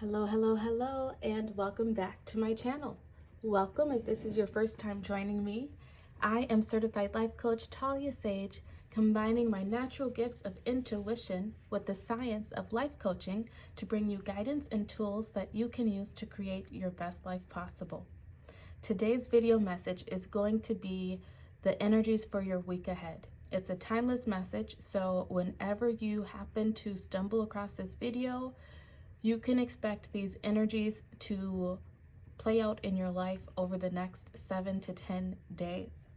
Hello, and welcome back to my channel. Welcome if this is your first time joining me. I am Certified Life Coach Talia Sage, combining my natural gifts of intuition with the science of life coaching to bring you guidance and tools that you can use to create your best life possible. Today's video message is going to be the energies for your week ahead. It's a timeless message, so whenever you happen to stumble across this video, you can expect these energies to play out in your life over the next 7 to 10 days.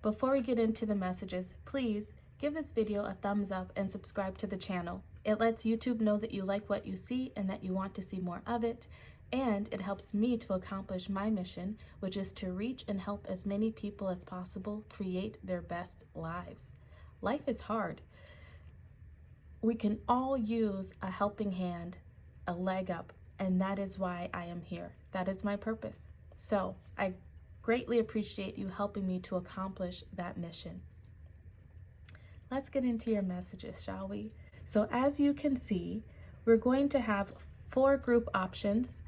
Before we get into the messages, please give this video a thumbs up and subscribe to the channel. It lets YouTube know that you like what you see and that you want to see more of it, and it helps me to accomplish my mission, which is to reach and help as many people as possible create their best lives. Life is hard. We can all use a helping hand, a leg up, and that is why I am here. That is my purpose. So I greatly appreciate you helping me to accomplish that mission. Let's get into your messages, shall we? So as you can see, we're going to have 4 group options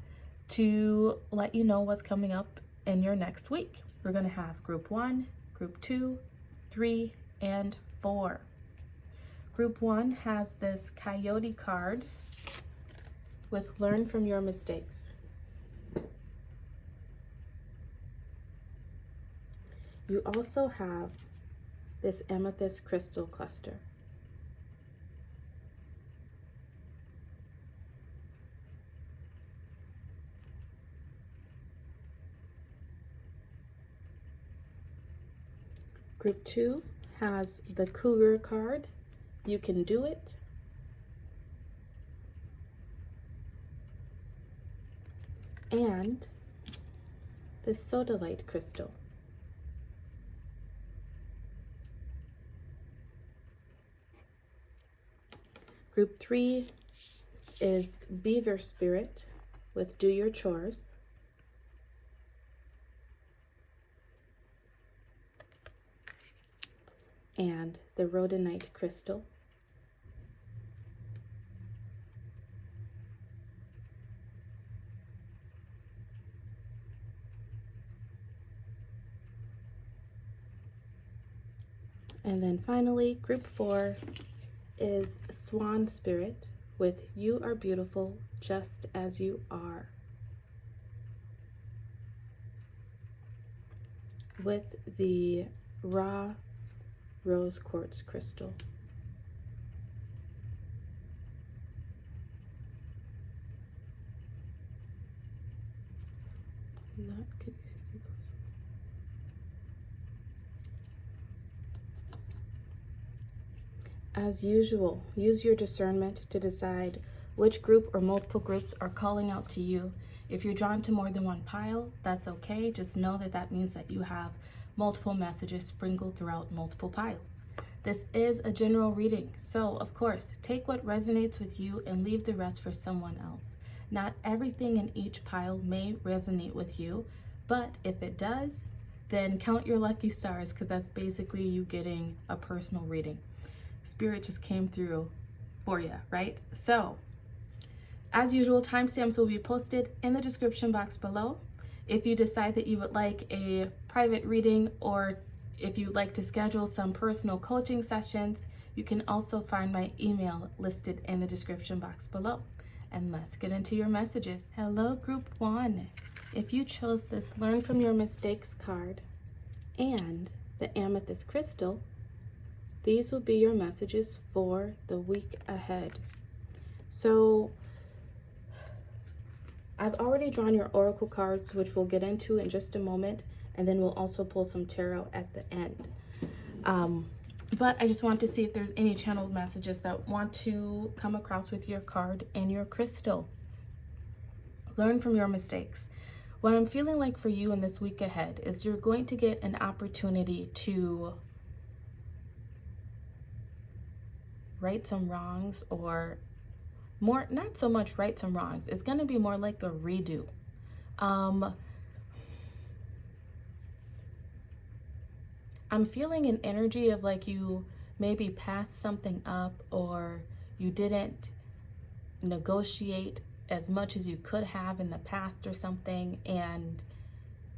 to let you know what's coming up in your next week. We're going to have group 1, group 2, 3, and 4. Group 1 has this coyote card with learn from your mistakes. You also have this amethyst crystal cluster. Group 2 has the cougar card. You can do it. And the sodalite crystal. Group 3 is beaver spirit with do your chores. And the rhodonite crystal. And then finally, group 4 is swan spirit with you are beautiful just as you are. With the raw rose quartz crystal. As usual, use your discernment to decide which group or multiple groups are calling out to you. If you're drawn to more than one pile, that's okay. Just know that that means that you have multiple messages sprinkled throughout multiple piles. This is a general reading, so of course, take what resonates with you and leave the rest for someone else. Not everything in each pile may resonate with you, but if it does, then count your lucky stars, because that's basically you getting a personal reading. Spirit just came through for you, right? So, as usual, timestamps will be posted in the description box below. If you decide that you would like a private reading, or if you'd like to schedule some personal coaching sessions, you can also find my email listed in the description box below. And let's get into your messages. Hello, group 1. If you chose this Learn from Your Mistakes card and the amethyst crystal, these will be your messages for the week ahead. So I've already drawn your oracle cards, which we'll get into in just a moment, and then we'll also pull some tarot at the end. But I just want to see if there's any channeled messages that want to come across with your card and your crystal. Learn from your mistakes. What I'm feeling like for you in this week ahead is you're going to get an opportunity to right some wrongs, or more, not so much right some wrongs. It's going to be more like a redo. I'm feeling an energy of like you maybe passed something up, or you didn't negotiate as much as you could have in the past or something, and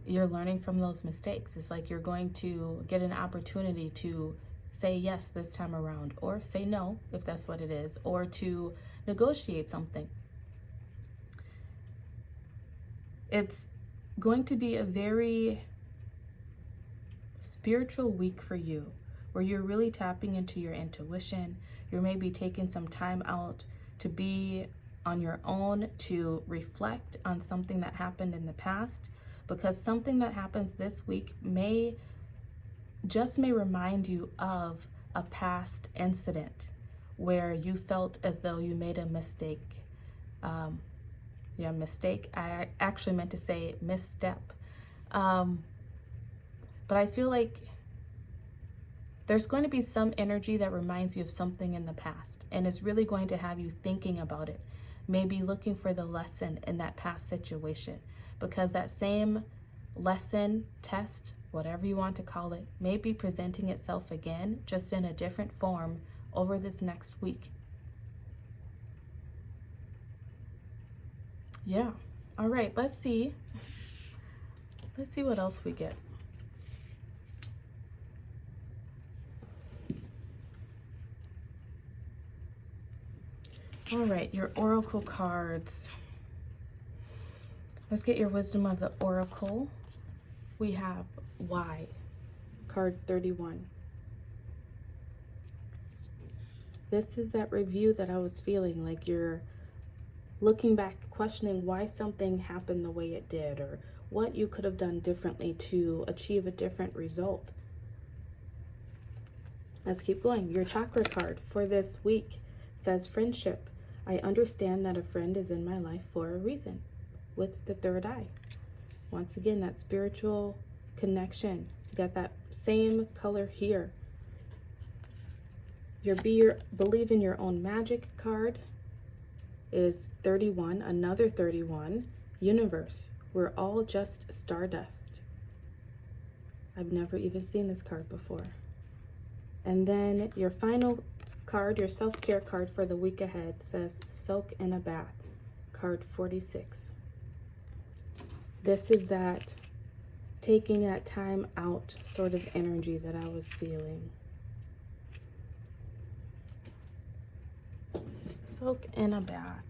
you're learning from those mistakes. It's like you're going to get an opportunity to say yes this time around, or say no if that's what it is, or to negotiate something. It's going to be a very spiritual week for you, where you're really tapping into your intuition. You're maybe taking some time out to be on your own, to reflect on something that happened in the past, because something that happens this week may remind you of a past incident where you felt as though you made a mistake. Mistake. I actually meant to say misstep. But I feel like there's going to be some energy that reminds you of something in the past, and it's really going to have you thinking about it, maybe looking for the lesson in that past situation, because that same lesson, test, whatever you want to call it, may be presenting itself again, just in a different form over this next week. Yeah. All right, let's see what else we get. All right, your oracle cards. Let's get your wisdom of the oracle. We have why, card 31. This is that review that I was feeling, like you're looking back, questioning why something happened the way it did, or what you could have done differently to achieve a different result. Let's keep going. Your chakra card for this week says friendship. I understand that a friend is in my life for a reason, with the third eye. Once again, that spiritual connection. You got that same color here. Your believe in your own magic card is 31, another 31, universe. We're all just stardust. I've never even seen this card before. And then your final card, your self-care card for the week ahead, says soak in a bath, card 46. This is that taking that time out sort of energy that I was feeling. Soak in a bath.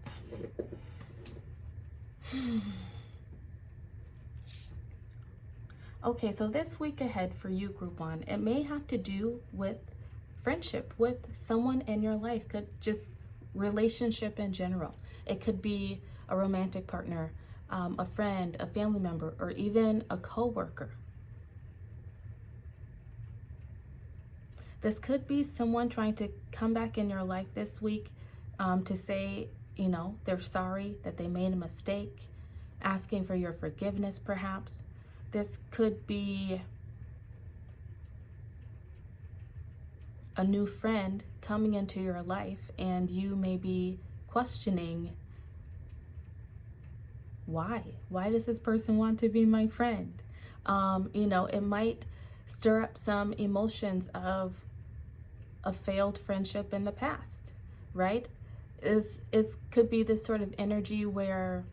Okay, so this week ahead for you, Group 1, it may have to do with friendship with someone in your life. Could just relationship in general. It could be a romantic partner, a friend, a family member, or even a coworker. This could be someone trying to come back in your life this week to say, they're sorry that they made a mistake, asking for your forgiveness perhaps. This could be a new friend coming into your life, and you may be questioning why does this person want to be my friend? It might stir up some emotions of a failed friendship in the past, right? It could be this sort of energy where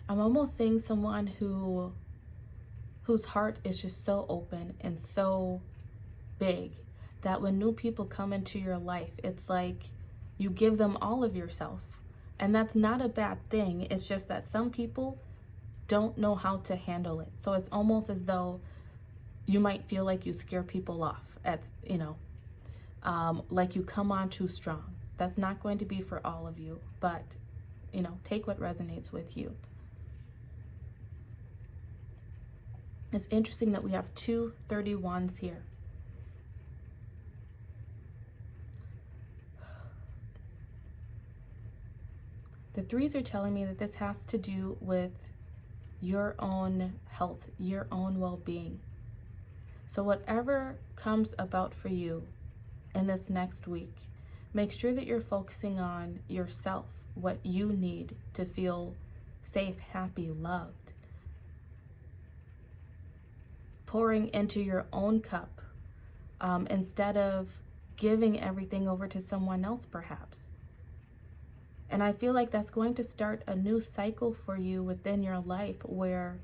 I'm almost seeing someone whose heart is just so open and so big that when new people come into your life, it's like you give them all of yourself. And that's not a bad thing. It's just that some people don't know how to handle it. So it's almost as though you might feel like you scare people off. Like you come on too strong. That's not going to be for all of you, but take what resonates with you. It's interesting that we have two 31s here. The 3s are telling me that this has to do with your own health, your own well-being. So whatever comes about for you in this next week, make sure that you're focusing on yourself, what you need to feel safe, happy, loved. Pouring into your own cup instead of giving everything over to someone else perhaps. And I feel like that's going to start a new cycle for you within your life where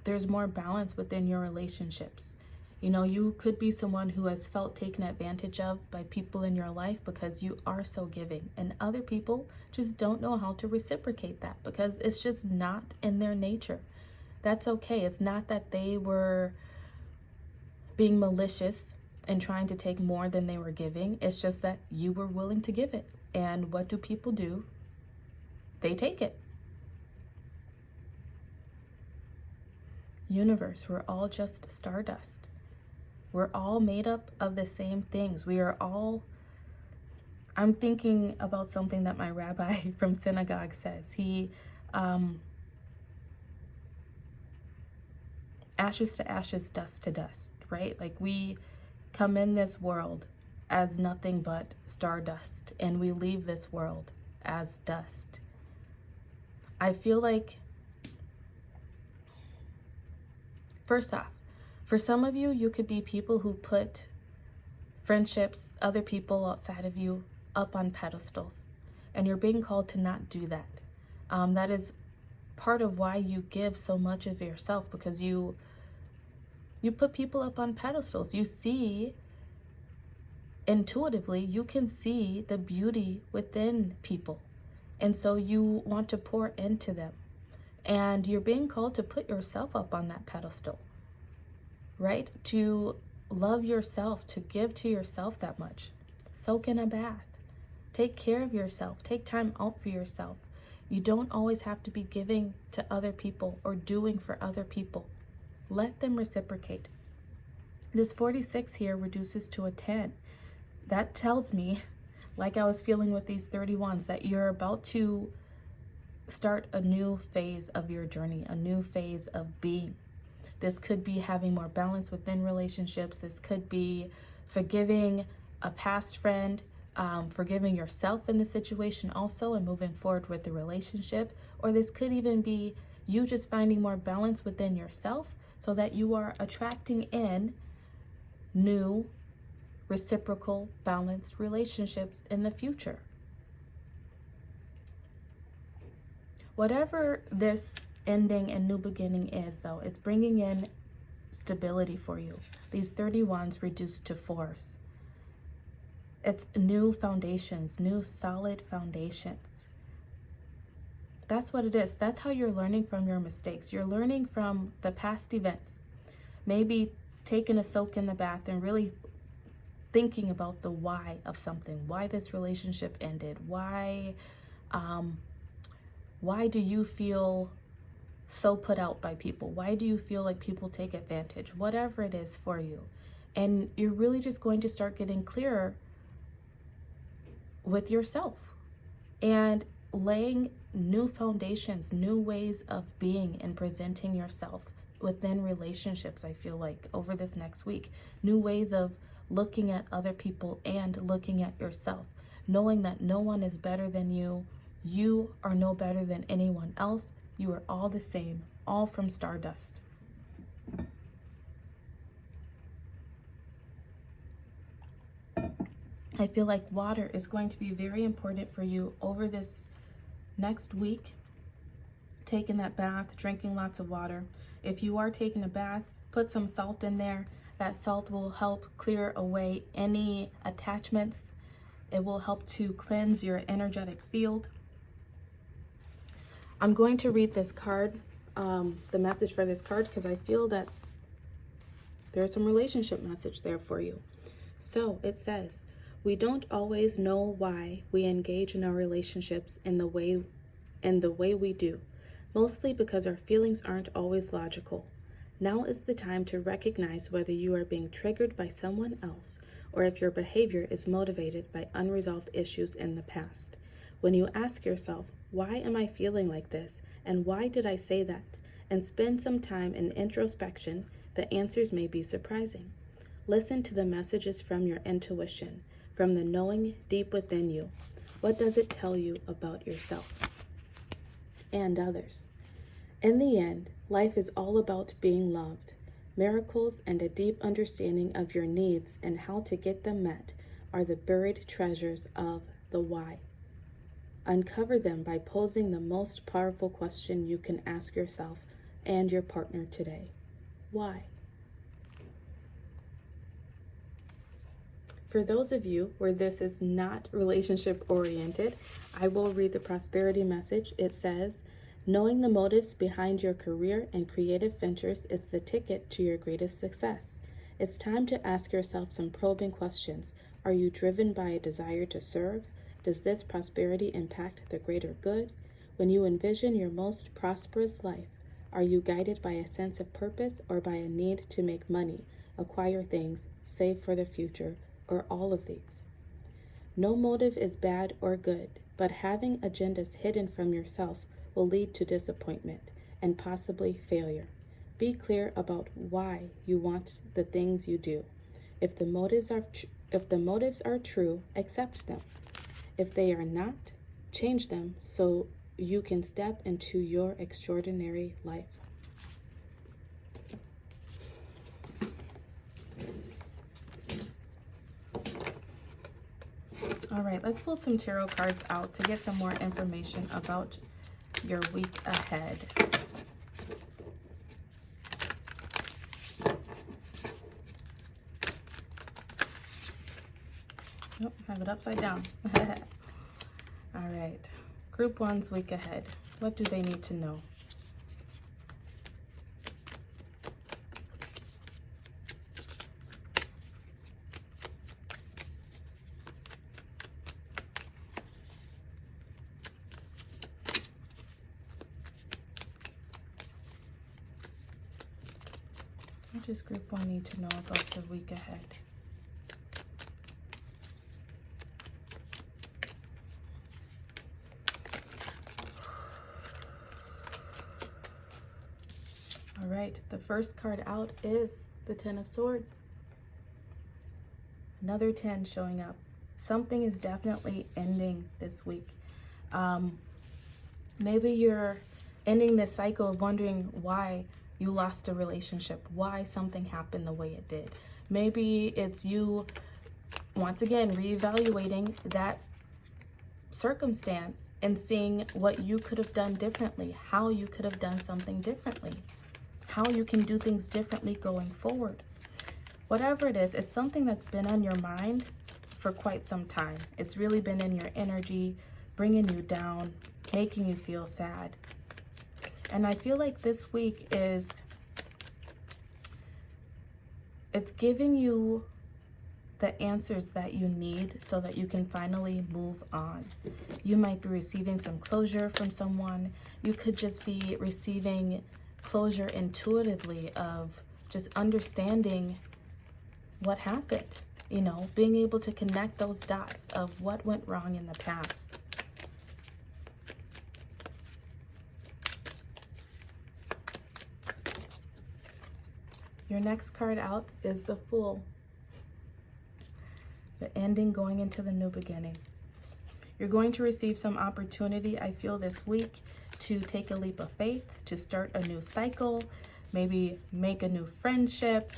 there's more balance within your relationships. You know, you could be someone who has felt taken advantage of by people in your life because you are so giving, and other people just don't know how to reciprocate that because it's just not in their nature. That's okay. It's not that they were being malicious and trying to take more than they were giving. It's just that you were willing to give it. And what do people do? They take it. Universe, we're all just stardust. We're all made up of the same things. We are all, I'm thinking about something that my rabbi from synagogue says. He, ashes to ashes, dust to dust, right? Like we come in this world as nothing but stardust, and we leave this world as dust. I feel like, first off, for some of you, you could be people who put friendships, other people outside of you, up on pedestals, and you're being called to not do that. That is part of why you give so much of yourself, because you put people up on pedestals. You see, intuitively, you can see the beauty within people, and so you want to pour into them, and you're being called to put yourself up on that pedestal, right? To love yourself, to give to yourself that much. Soak in a bath. Take care of yourself. Take time out for yourself. You don't always have to be giving to other people or doing for other people. Let them reciprocate. This 46 here reduces to a 10. That tells me, like I was feeling with these 31s, that you're about to start a new phase of your journey, a new phase of being. This could be having more balance within relationships. This could be forgiving a past friend, forgiving yourself in the situation also and moving forward with the relationship. Or this could even be you just finding more balance within yourself so that you are attracting in new, reciprocal, balanced relationships in the future. Whatever this ending and new beginning is, though, it's bringing in stability for you. These 31s reduced to 4s. It's new foundations, new solid foundations. That's what it is. That's how you're learning from your mistakes. You're learning from the past events. Maybe taking a soak in the bath and really thinking about the why of something, why this relationship ended, why do you feel so put out by people? Why do you feel like people take advantage? Whatever it is for you. And you're really just going to start getting clearer with yourself and laying new foundations, new ways of being and presenting yourself within relationships, I feel like, over this next week. New ways of looking at other people and looking at yourself, knowing that no one is better than you. You are no better than anyone else. You are all the same, all from stardust. I feel like water is going to be very important for you over this next week. Taking that bath, drinking lots of water. If you are taking a bath, put some salt in there. That salt will help clear away any attachments. It will help to cleanse your energetic field. I'm going to read this card, the message for this card, because I feel that there's some relationship message there for you. So it says, we don't always know why we engage in our relationships in the way we do, mostly because our feelings aren't always logical. Now is the time to recognize whether you are being triggered by someone else or if your behavior is motivated by unresolved issues in the past. When you ask yourself, why am I feeling like this? And why did I say that? And spend some time in introspection, the answers may be surprising. Listen to the messages from your intuition, from the knowing deep within you. What does it tell you about yourself and others? In the end, life is all about being loved. Miracles and a deep understanding of your needs and how to get them met are the buried treasures of the why. Uncover them by posing the most powerful question you can ask yourself and your partner today. Why? For those of you where this is not relationship oriented, I will read the prosperity message. It says, knowing the motives behind your career and creative ventures is the ticket to your greatest success. It's time to ask yourself some probing questions. Are you driven by a desire to serve? Does this prosperity impact the greater good? When you envision your most prosperous life, are you guided by a sense of purpose or by a need to make money, acquire things, save for the future, or all of these? No motive is bad or good, but having agendas hidden from yourself will lead to disappointment and possibly failure. Be clear about why you want the things you do. If the motives are true, accept them. If they are not, change them so you can step into your extraordinary life. All right, let's pull some tarot cards out to get some more information about your week ahead. Oh, I have it upside down. All right, Group 1's week ahead. What do they need to know? What does Group 1 need to know about the week ahead? All right, the first card out is the Ten of Swords. Another 10 showing up. Something is definitely ending this week. Maybe you're ending this cycle of wondering why you lost a relationship, why something happened the way it did. Maybe it's you, once again, reevaluating that circumstance and seeing what you could have done differently, how you could have done something differently, how you can do things differently going forward. Whatever it is, it's something that's been on your mind for quite some time. It's really been in your energy, bringing you down, making you feel sad. And I feel like this week it's giving you the answers that you need so that you can finally move on. You might be receiving some closure from someone. You could just be receiving closure intuitively of just understanding what happened, being able to connect those dots of what went wrong in the past. Your next card out is the Fool. The ending going into the new beginning. You're going to receive some opportunity, I feel, this week to take a leap of faith, to start a new cycle, maybe make a new friendship,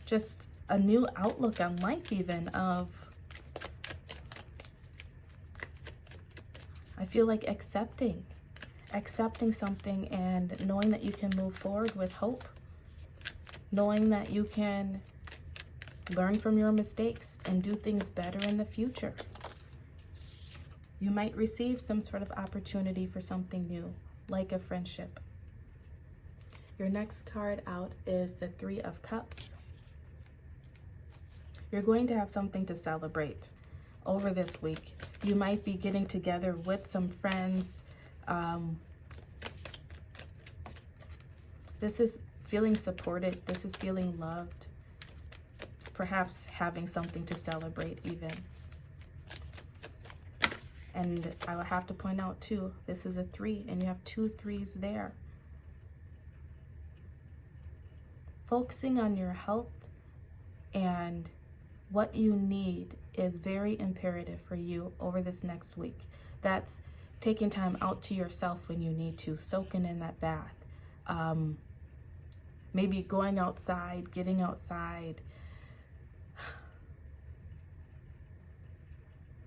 just a new outlook on life even of, I feel like accepting something and knowing that you can move forward with hope, knowing that you can learn from your mistakes and do things better in the future. You might receive some sort of opportunity for something new, like a friendship. Your next card out is the Three of Cups. You're going to have something to celebrate over this week. You might be getting together with some friends. This is feeling supported. This is feeling loved. Perhaps having something to celebrate even. And I will have to point out too, this is a 3 and you have 2 3s there. Focusing on your health and what you need is very imperative for you over this next week. That's taking time out to yourself when you need to, soaking in that bath. Maybe going outside, getting outside.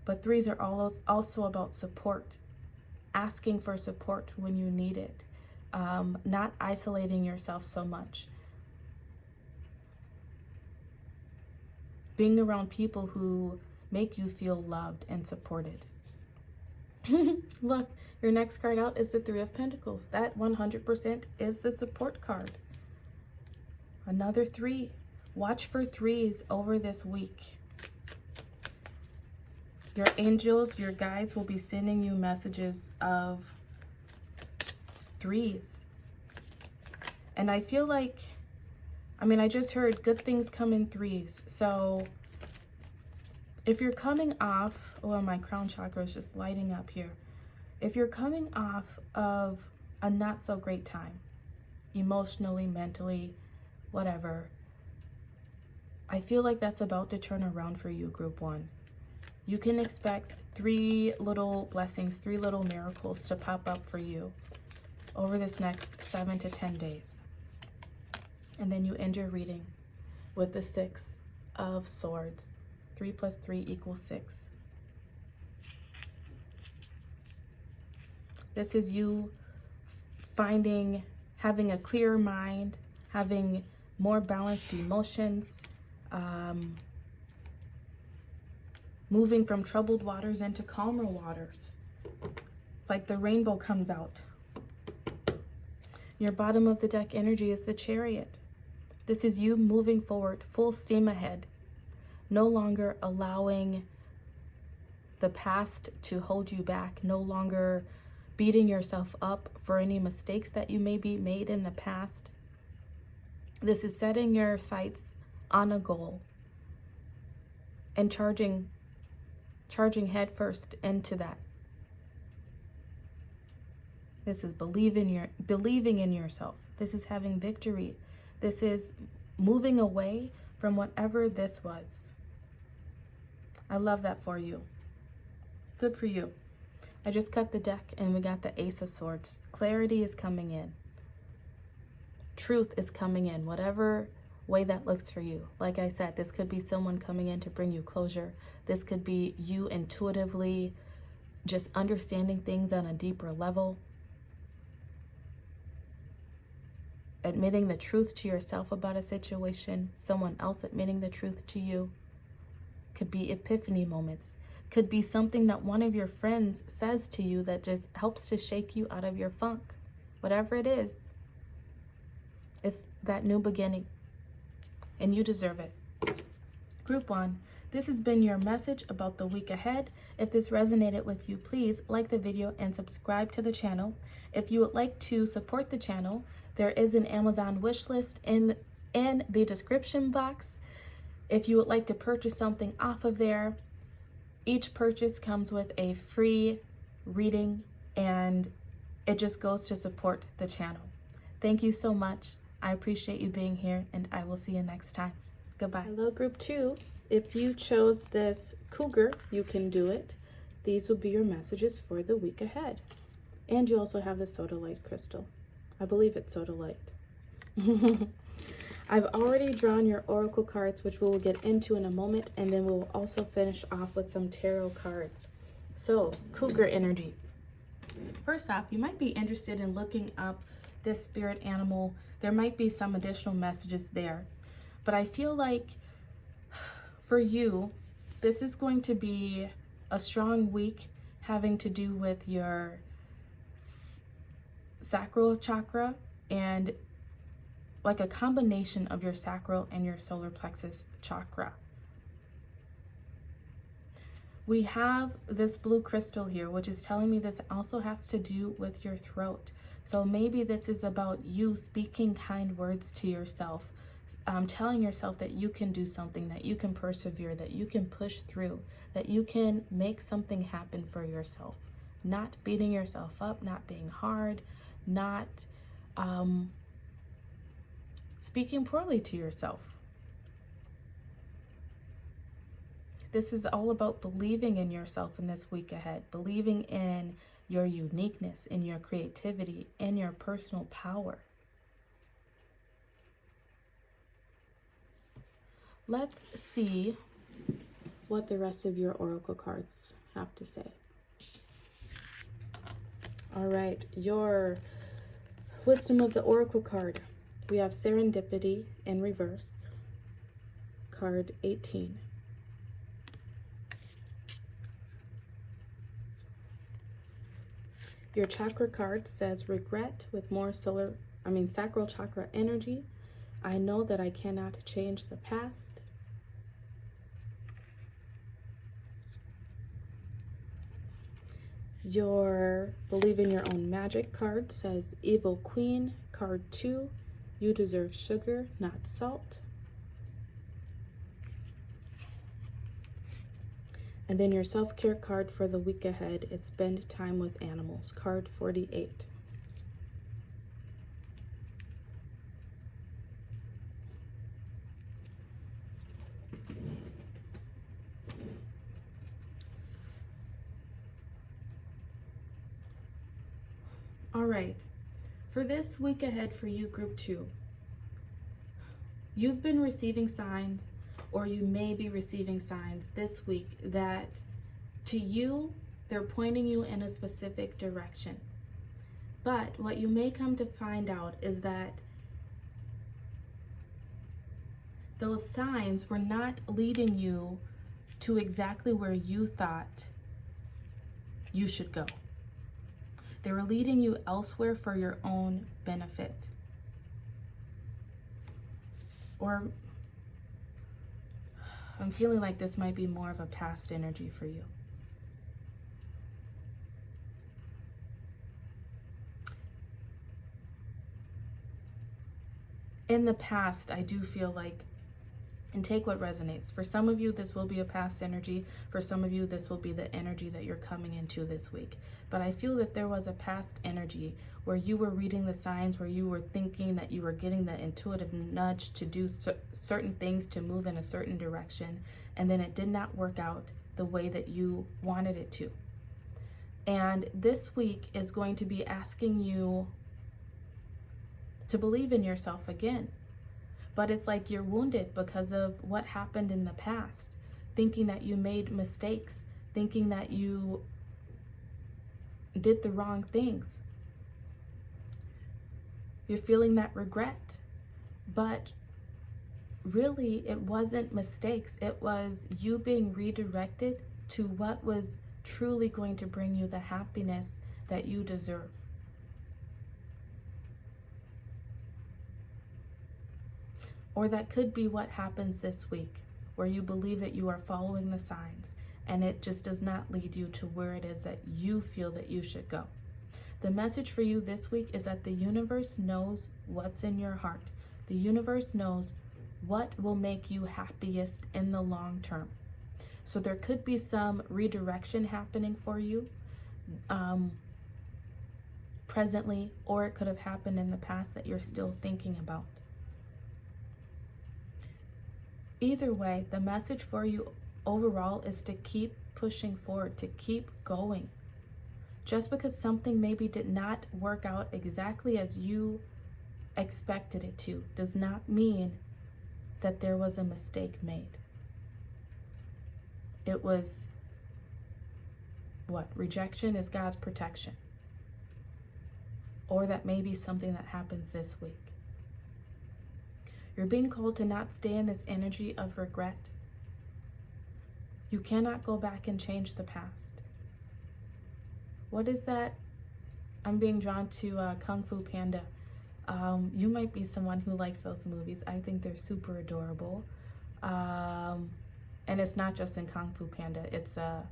But threes are also about support, asking for support when you need it, not isolating yourself so much. Being around people who make you feel loved and supported. Look, your next card out is the Three of Pentacles. That 100% is the support card. Another three. Watch for threes over this week. Your angels, your guides will be sending you messages of threes. And I feel like, I just heard good things come in threes. So if you're coming off, oh, my crown chakra is just lighting up here. If you're coming off of a not so great time, emotionally, mentally, whatever, I feel like that's about to turn around for you, Group 1. You can expect 3 little blessings, 3 little miracles to pop up for you over this next 7 to 10 days. And then you end your reading with the 6 of Swords. 3 plus 3 equals 6. This is you having a clearer mind, having more balanced emotions, moving from troubled waters into calmer waters. It's like the rainbow comes out. Your bottom of the deck energy is the Chariot. This is you moving forward, full steam ahead, no longer allowing the past to hold you back, no longer beating yourself up for any mistakes that you maybe made in the past. This is setting your sights on a goal and charging headfirst into that. This is believing in yourself. This is having victory. This is moving away from whatever this was. I love that for you. Good for you. I just cut the deck and we got the Ace of Swords. Clarity is coming in. Truth is coming in, whatever way that looks for you. Like I said, this could be someone coming in to bring you closure. This could be you intuitively just understanding things on a deeper level. Admitting the truth to yourself about a situation, someone else admitting the truth to you. Could be epiphany moments. Could be something that one of your friends says to you that just helps to shake you out of your funk. Whatever it is, it's that new beginning. And you deserve it. Group 1, this has been your message about the week ahead. If this resonated with you, please like the video and subscribe to the channel. If you would like to support the channel, there is an Amazon wish list in the description box. If you would like to purchase something off of there, each purchase comes with a free reading and it just goes to support the channel. Thank you so much. I appreciate you being here and I will see you next time. Goodbye. Hello, Group 2. If you chose this cougar, you can do it. These will be your messages for the week ahead. And you also have the sodalite crystal. I believe it's sodalite. I've already drawn your oracle cards, which we will get into in a moment, and then we'll also finish off with some tarot cards. So, cougar energy. First off, you might be interested in looking up this spirit animal. There might be some additional messages there. But I feel like for you, this is going to be a strong week having to do with your sacral chakra and like a combination of your sacral and your solar plexus chakra. We have this blue crystal here, which is telling me this also has to do with your throat. So maybe this is about you speaking kind words to yourself, telling yourself that you can do something, that you can persevere, that you can push through, that you can make something happen for yourself. Not beating yourself up, not being hard, not speaking poorly to yourself. This is all about believing in yourself in this week ahead, believing in your uniqueness, in your creativity, in your personal power. Let's see what the rest of your oracle cards have to say. All right, your Wisdom of the Oracle card. We have Serendipity in reverse, card 18. Your chakra card says regret with more sacral chakra energy. I know that I cannot change the past. Your Believe in Your Own Magic card says Evil Queen, card 2. You deserve sugar, not salt. And then your self-care card for the week ahead is Spend Time with Animals, card 48. All right, for this week ahead for you, group 2, you've been receiving signs, or you may be receiving signs this week that to you, they're pointing you in a specific direction. But what you may come to find out is that those signs were not leading you to exactly where you thought you should go. They were leading you elsewhere for your own benefit. Or I'm feeling like this might be more of a past energy for you. In the past, I do feel like, and take what resonates. For some of you, this will be a past energy. For some of you, this will be the energy that you're coming into this week. But I feel that there was a past energy where you were reading the signs, where you were thinking that you were getting the intuitive nudge to do certain things, to move in a certain direction, and then it did not work out the way that you wanted it to. And this week is going to be asking you to believe in yourself again. But it's like you're wounded because of what happened in the past, thinking that you made mistakes, thinking that you did the wrong things. You're feeling that regret, but really it wasn't mistakes. It was you being redirected to what was truly going to bring you the happiness that you deserve. Or that could be what happens this week, where you believe that you are following the signs and it just does not lead you to where it is that you feel that you should go. The message for you this week is that the universe knows what's in your heart. The universe knows what will make you happiest in the long term. So there could be some redirection happening for you presently, or it could have happened in the past that you're still thinking about. Either way, the message for you overall is to keep pushing forward, to keep going. Just because something maybe did not work out exactly as you expected it to, does not mean that there was a mistake made. It was what? Rejection is God's protection. Or that may be something that happens this week. You're being called to not stay in this energy of regret. You cannot go back and change the past. What is that? I'm being drawn to Kung Fu Panda. You might be someone who likes those movies. I think they're super adorable. And it's not just in Kung Fu Panda. It's a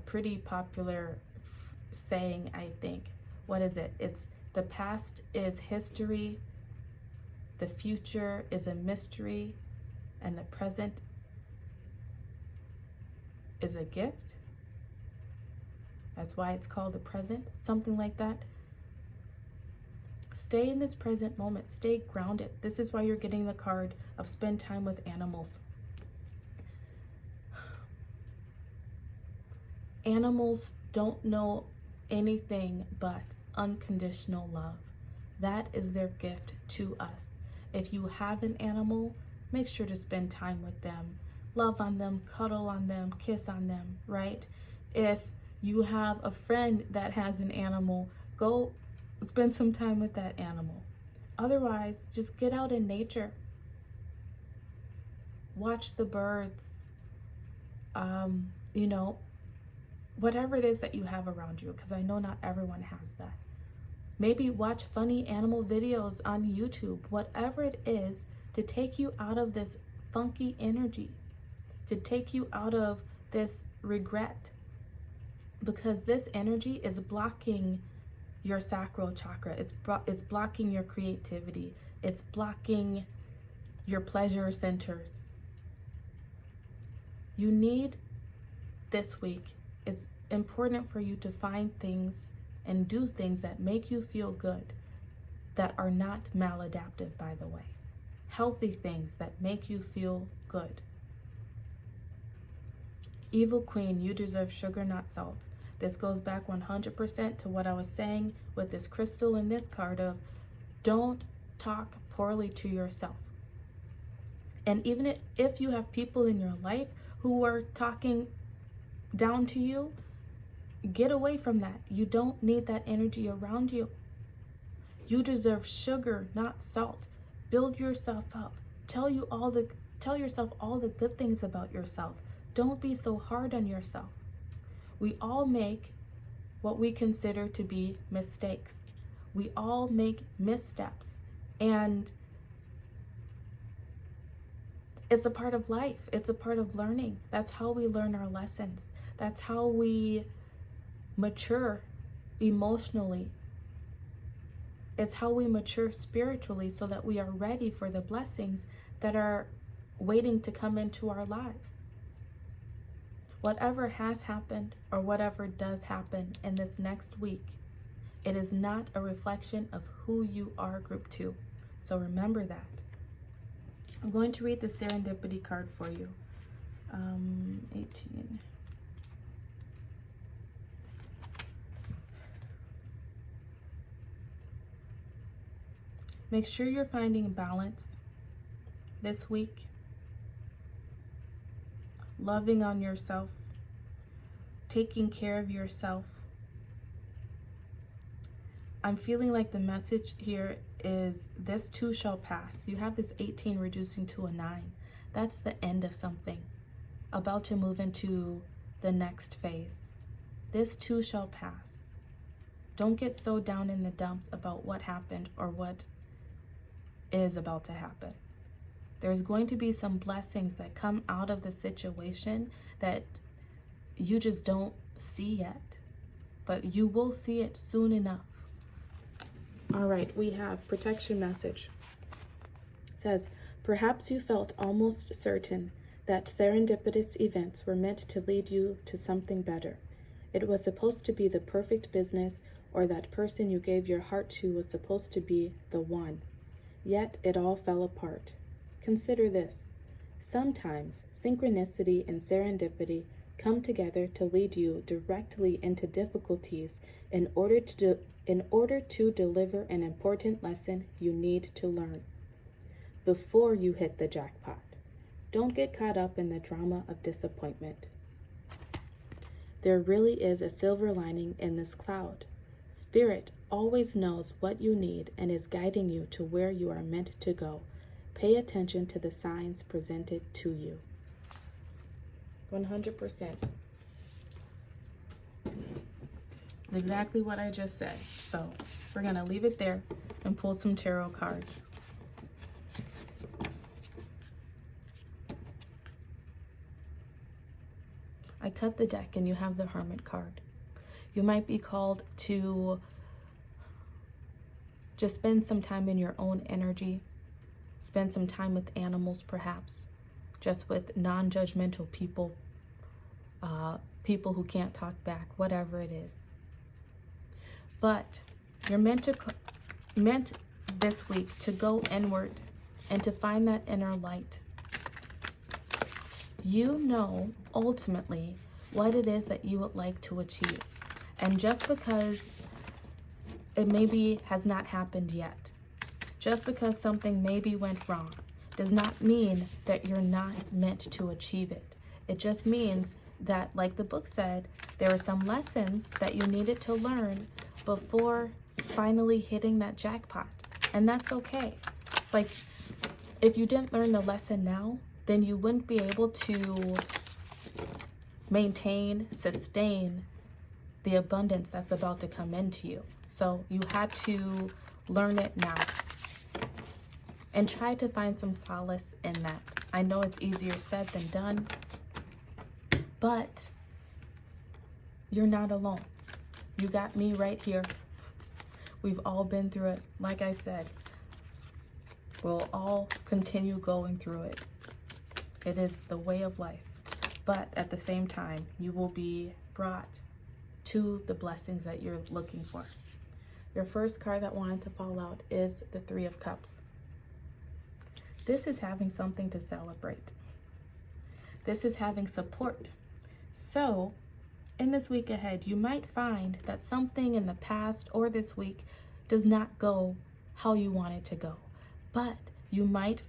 pretty popular saying, I think. What is it? It's the past is history, the future is a mystery, and the present is a gift. That's why it's called the present, something like that. Stay in this present moment. Stay grounded. This is why you're getting the card of Spend Time with Animals. Animals don't know anything but unconditional love. That is their gift to us. If you have an animal, make sure to spend time with them. love on them, cuddle on them, kiss on them, right? If you have a friend that has an animal, go spend some time with that animal. Otherwise, just get out in nature. Watch the birds, whatever it is that you have around you, because I know not everyone has that. Maybe watch funny animal videos on YouTube, whatever it is, to take you out of this funky energy, to take you out of this regret, because this energy is blocking your sacral chakra. It's blocking your creativity. It's blocking your pleasure centers. You need, this week, it's important for you to find things and do things that make you feel good, that are not maladaptive, by the way. Healthy things that make you feel good. Evil Queen, you deserve sugar, not salt. This goes back 100% to what I was saying with this crystal and this card of don't talk poorly to yourself. And even if you have people in your life who are talking down to you, get away from that. You don't need that energy around you. You deserve sugar, not salt. Build yourself up. Tell yourself all the good things about yourself. Don't be so hard on yourself. We all make what we consider to be mistakes. We all make missteps, and it's a part of life. It's a part of learning. That's how we learn our lessons. That's how we mature emotionally. It's how we mature spiritually, so that we are ready for the blessings that are waiting to come into our lives. Whatever has happened or whatever does happen in this next week, it is not a reflection of who you are, group 2. So remember that. I'm going to read the serendipity card for you. 18. Make sure you're finding balance this week. Loving on yourself. Taking care of yourself. I'm feeling like the message here is this too shall pass. You have this 18 reducing to a 9. That's the end of something. About to move into the next phase. This too shall pass. Don't get so down in the dumps about what happened or what is about to happen. There's going to be some blessings that come out of the situation that you just don't see yet, but you will see it soon enough. All right, we have protection message. It says, perhaps you felt almost certain that serendipitous events were meant to lead you to something better. It was supposed to be the perfect business, or that person you gave your heart to was supposed to be the one. Yet it all fell apart. Consider this. Sometimes synchronicity and serendipity come together to lead you directly into difficulties in order to deliver an important lesson you need to learn before you hit the jackpot. Don't get caught up in the drama of disappointment. There really is a silver lining in this cloud. Spirit always knows what you need and is guiding you to where you are meant to go. Pay attention to the signs presented to you. 100%. Exactly what I just said. So we're going to leave it there and pull some tarot cards. I cut the deck and you have the Hermit card. You might be called to just spend some time in your own energy. Spend some time with animals, perhaps. Just with non-judgmental people. People who can't talk back. Whatever it is. But you're meant this week to go inward and to find that inner light. You know ultimately what it is that you would like to achieve. And just because it maybe has not happened yet, just because something maybe went wrong, does not mean that you're not meant to achieve it. It just means that, like the book said, there are some lessons that you needed to learn before finally hitting that jackpot. And that's okay. It's like, if you didn't learn the lesson now, then you wouldn't be able to maintain, sustain the abundance that's about to come into you. So you had to learn it now. And try to find some solace in that. I know it's easier said than done, but you're not alone. You got me right here. We've all been through it. Like I said, we'll all continue going through it. It is the way of life. But at the same time, you will be brought to the blessings that you're looking for. Your first card that wanted to fall out is the Three of Cups. This is having something to celebrate. This is having support. So, in this week ahead, you might find that something in the past or this week does not go how you want it to go. But you might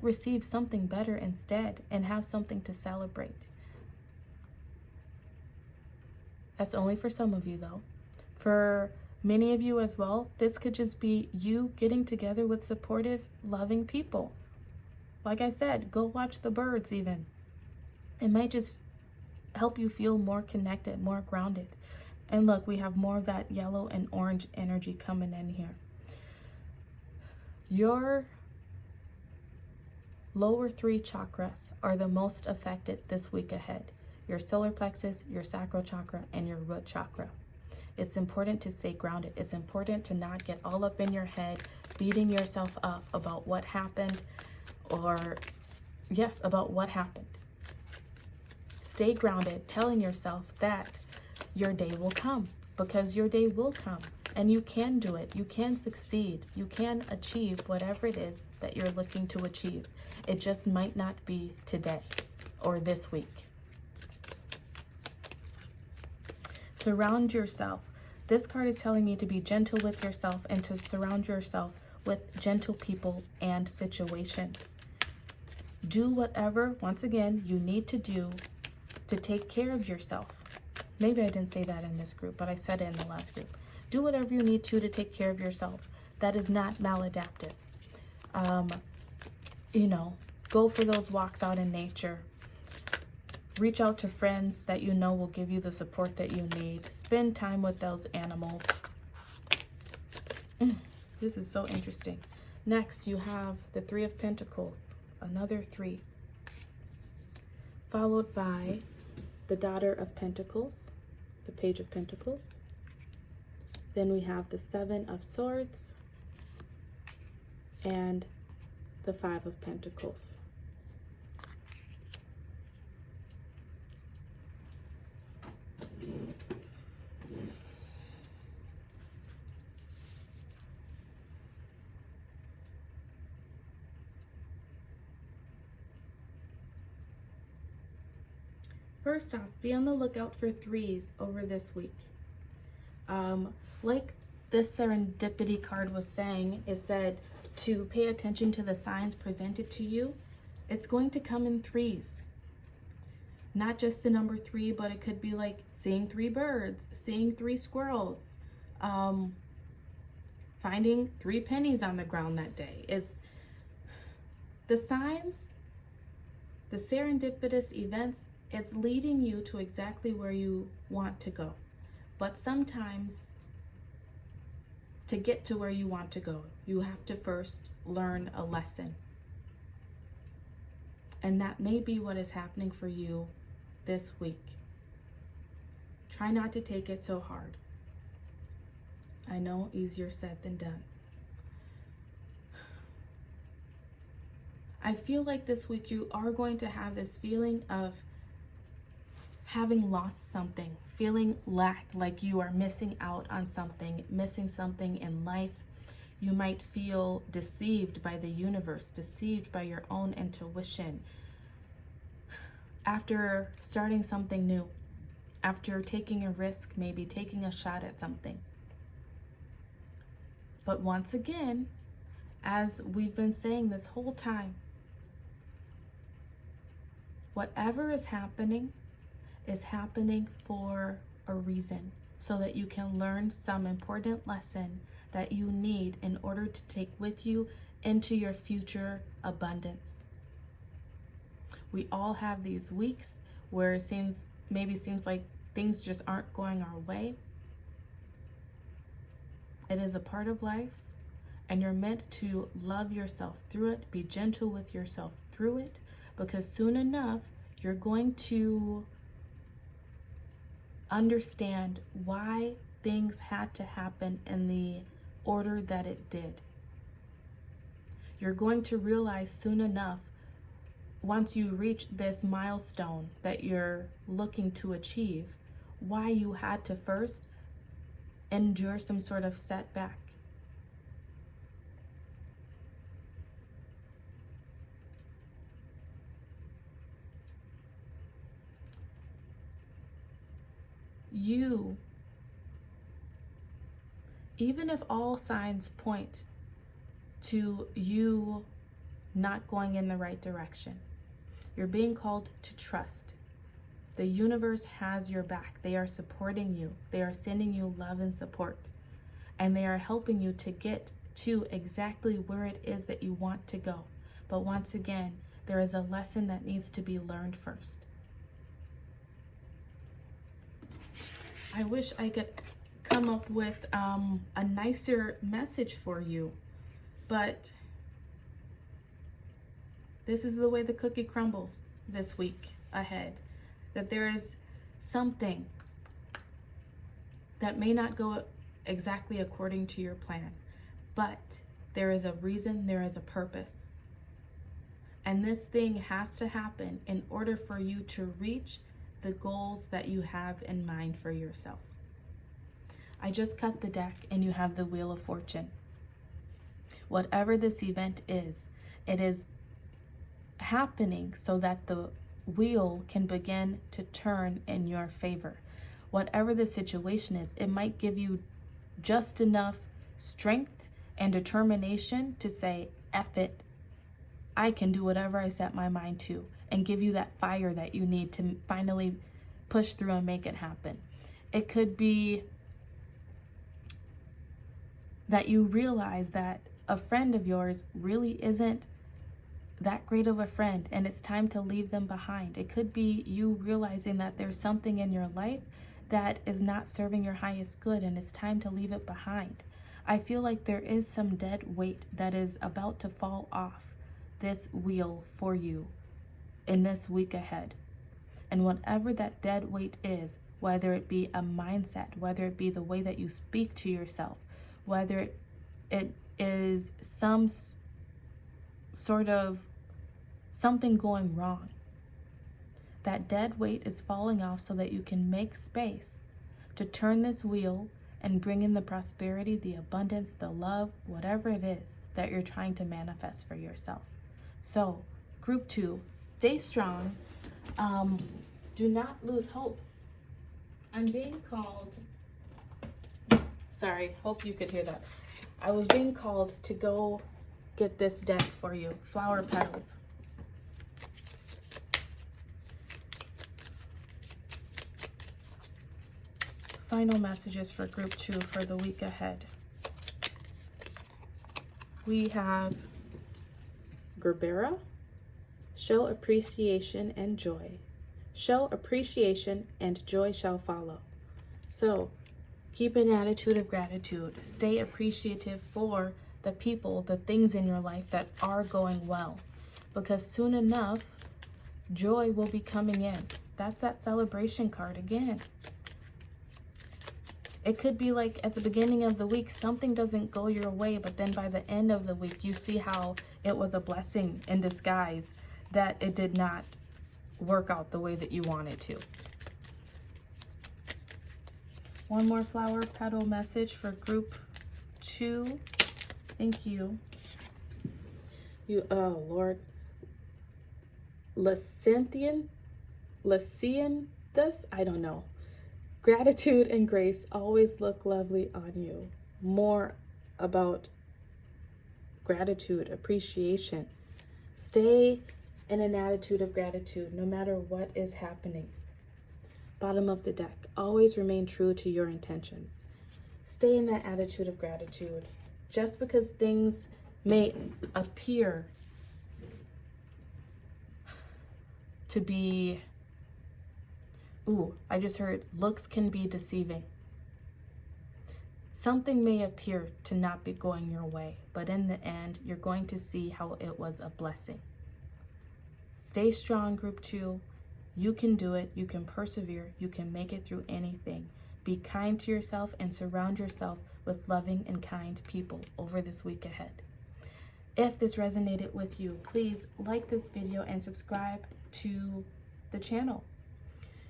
receive something better instead and have something to celebrate. That's only for some of you, though. For many of you as well, this could just be you getting together with supportive, loving people. Like I said, go watch the birds even. It might just help you feel more connected, more grounded. And look, we have more of that yellow and orange energy coming in here. Your lower three chakras are the most affected this week ahead. Your solar plexus, your sacral chakra, and your root chakra. It's important to stay grounded. It's important to not get all up in your head, beating yourself up about what happened, about what happened. Stay grounded, telling yourself that your day will come, because your day will come and you can do it. You can succeed. You can achieve whatever it is that you're looking to achieve. It just might not be today or this week. Surround yourself. This card is telling me to be gentle with yourself and to surround yourself with gentle people and situations. Do whatever, once again, you need to do to take care of yourself. Maybe I didn't say that in this group, but I said it in the last group. Do whatever you need to take care of yourself. That is not maladaptive. Go for those walks out in nature. Reach out to friends that you know will give you the support that you need. Spend time with those animals. This is so interesting. Next, you have the Three of Pentacles, another three, followed by the Daughter of Pentacles, the Page of Pentacles. Then we have the Seven of Swords and the Five of Pentacles. First off, be on the lookout for threes over this week. Like this serendipity card was saying, it said to pay attention to the signs presented to you. It's going to come in threes. Not just the number three, but it could be like seeing three birds, seeing three squirrels, finding 3 pennies on the ground that day. It's the signs, the serendipitous events. It's leading you to exactly where you want to go. But sometimes to get to where you want to go, you have to first learn a lesson. And that may be what is happening for you this week. Try not to take it so hard. I know, easier said than done. I feel like this week you are going to have this feeling of having lost something, feeling like you are missing out on something, missing something in life. You might feel deceived by the universe, deceived by your own intuition. After starting something new, after taking a risk, maybe taking a shot at something. But once again, As we've been saying this whole time, whatever is happening for a reason, so that you can learn some important lesson that you need in order to take with you into your future abundance. We all have these weeks where it seems like things just aren't going our way. It is a part of life, and you're meant to love yourself through it, be gentle with yourself through it, because soon enough, you're going to understand why things had to happen in the order that it did. You're going to realize soon enough, once you reach this milestone that you're looking to achieve, why you had to first endure some sort of setback. You, even if all signs point to you not going in the right direction, you're being called to trust. The universe has your back. They are supporting you. They are sending you love and support. And they are helping you to get to exactly where it is that you want to go. But once again, there is a lesson that needs to be learned first. I wish I could come up with a nicer message for you, but this is the way the cookie crumbles this week ahead. That there is something that may not go exactly according to your plan, but there is a reason, there is a purpose. And this thing has to happen in order for you to reach the goals that you have in mind for yourself. I just cut the deck and you have the Wheel of Fortune. Whatever this event is, it is happening so that the wheel can begin to turn in your favor. Whatever the situation is, it might give you just enough strength and determination to say, F it, I can do whatever I set my mind to, and give you that fire that you need to finally push through and make it happen. It could be that you realize that a friend of yours really isn't that great of a friend, and it's time to leave them behind. It could be you realizing that there's something in your life that is not serving your highest good, and it's time to leave it behind. I feel like there is some dead weight that is about to fall off this wheel for you in this week ahead. And whatever that dead weight is, whether it be a mindset, whether it be the way that you speak to yourself, whether it is some sort of something going wrong, that dead weight is falling off so that you can make space to turn this wheel and bring in the prosperity, the abundance, the love, whatever it is that you're trying to manifest for yourself. So, group 2, stay strong. Do not lose hope. I'm being called, sorry, hope you could hear that. I was being called to go get this deck for you, flower petals. Final messages for group 2 for the week ahead. We have Gerbera, show appreciation and joy. Show appreciation and joy shall follow. So keep an attitude of gratitude. Stay appreciative for the people, the things in your life that are going well, because soon enough, joy will be coming in. That's that celebration card again. It could be like at the beginning of the week, something doesn't go your way, but then by the end of the week, you see how it was a blessing in disguise that it did not work out the way that you wanted to. One more flower petal message for group 2. Thank you. Oh Lord. Lascivious, I don't know. Gratitude and grace always look lovely on you. More about gratitude, appreciation. Stay in an attitude of gratitude no matter what is happening. Bottom of the deck, always remain true to your intentions. Stay in that attitude of gratitude. Just because things may appear to be, I just heard looks can be deceiving. Something may appear to not be going your way, but in the end, you're going to see how it was a blessing. Stay strong, group 2. You can do it. You can persevere. You can make it through anything. Be kind to yourself and surround yourself with loving and kind people over this week ahead. If this resonated with you, please like this video and subscribe to the channel.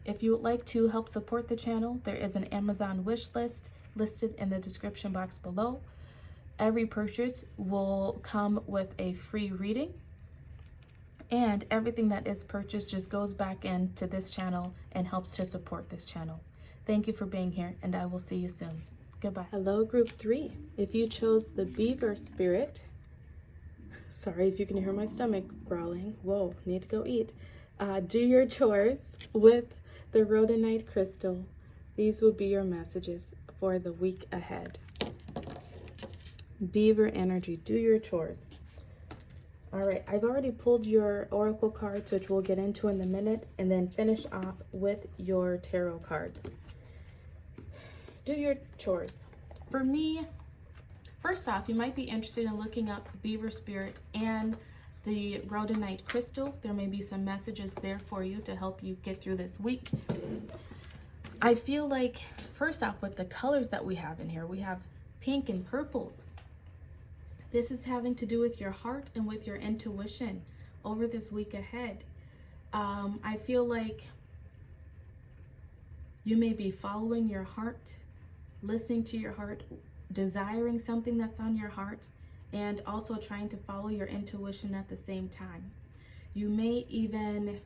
If you would like to help support the channel, there is an Amazon wish list listed in the description box below. Every purchase will come with a free reading, and everything that is purchased just goes back into this channel and helps to support this channel. Thank you for being here, and I will see you soon. Goodbye. Hello, group 3. If you chose the Beaver Spirit, sorry if you can hear my stomach growling. Whoa, need to go eat. Do your chores with the rhodonite crystal. These will be your messages for the week ahead. Beaver energy, do your chores. All right, I've already pulled your oracle cards, which we'll get into in a minute, and then finish off with your tarot cards. Do your chores. For me, first off, you might be interested in looking up Beaver Spirit and the rhodonite crystal. There may be some messages there for you to help you get through this week. I feel like, first off, with the colors that we have in here, we have pink and purples. This is having to do with your heart and with your intuition over this week ahead. I feel like you may be following your heart, listening to your heart, desiring something that's on your heart, and also trying to follow your intuition at the same time. You may even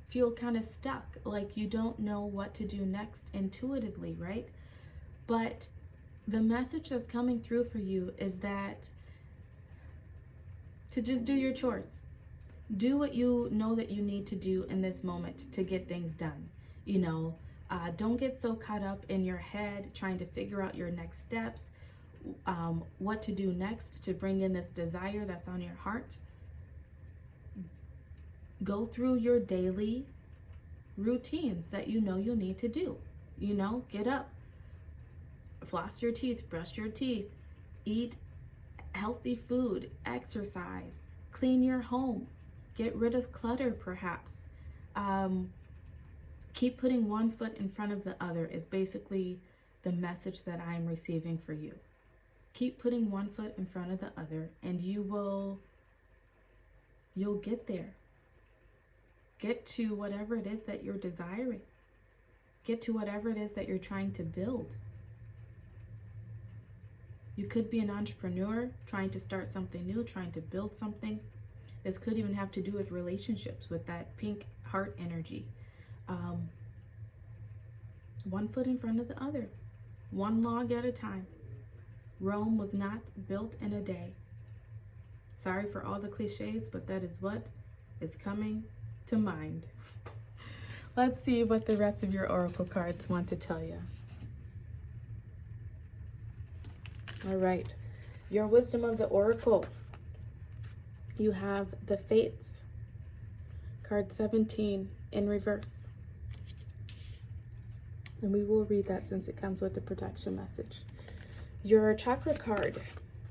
feel kind of stuck, like you don't know what to do next intuitively, right? But the message that's coming through for you is that to just do your chores. Do what you know that you need to do in this moment to get things done. You know, don't get so caught up in your head trying to figure out your next steps, what to do next to bring in this desire that's on your heart. Go through your daily routines that you know you need to do. You know, get up, floss your teeth, brush your teeth, eat healthy food, exercise, clean your home, get rid of clutter perhaps. Keep putting one foot in front of the other is basically the message that I'm receiving for you. Keep putting one foot in front of the other and you'll get there. Get to whatever it is that you're desiring. Get to whatever it is that you're trying to build. You could be an entrepreneur trying to start something new, trying to build something. This could even have to do with relationships, with that pink heart energy. One foot in front of the other, one log at a time. Rome was not built in a day. Sorry for all the cliches, but that is what is coming to mind. Let's see what the rest of your oracle cards want to tell you. All right, your wisdom of the oracle. You have the Fates, card 17 in reverse. And we will read that since it comes with the protection message. Your chakra card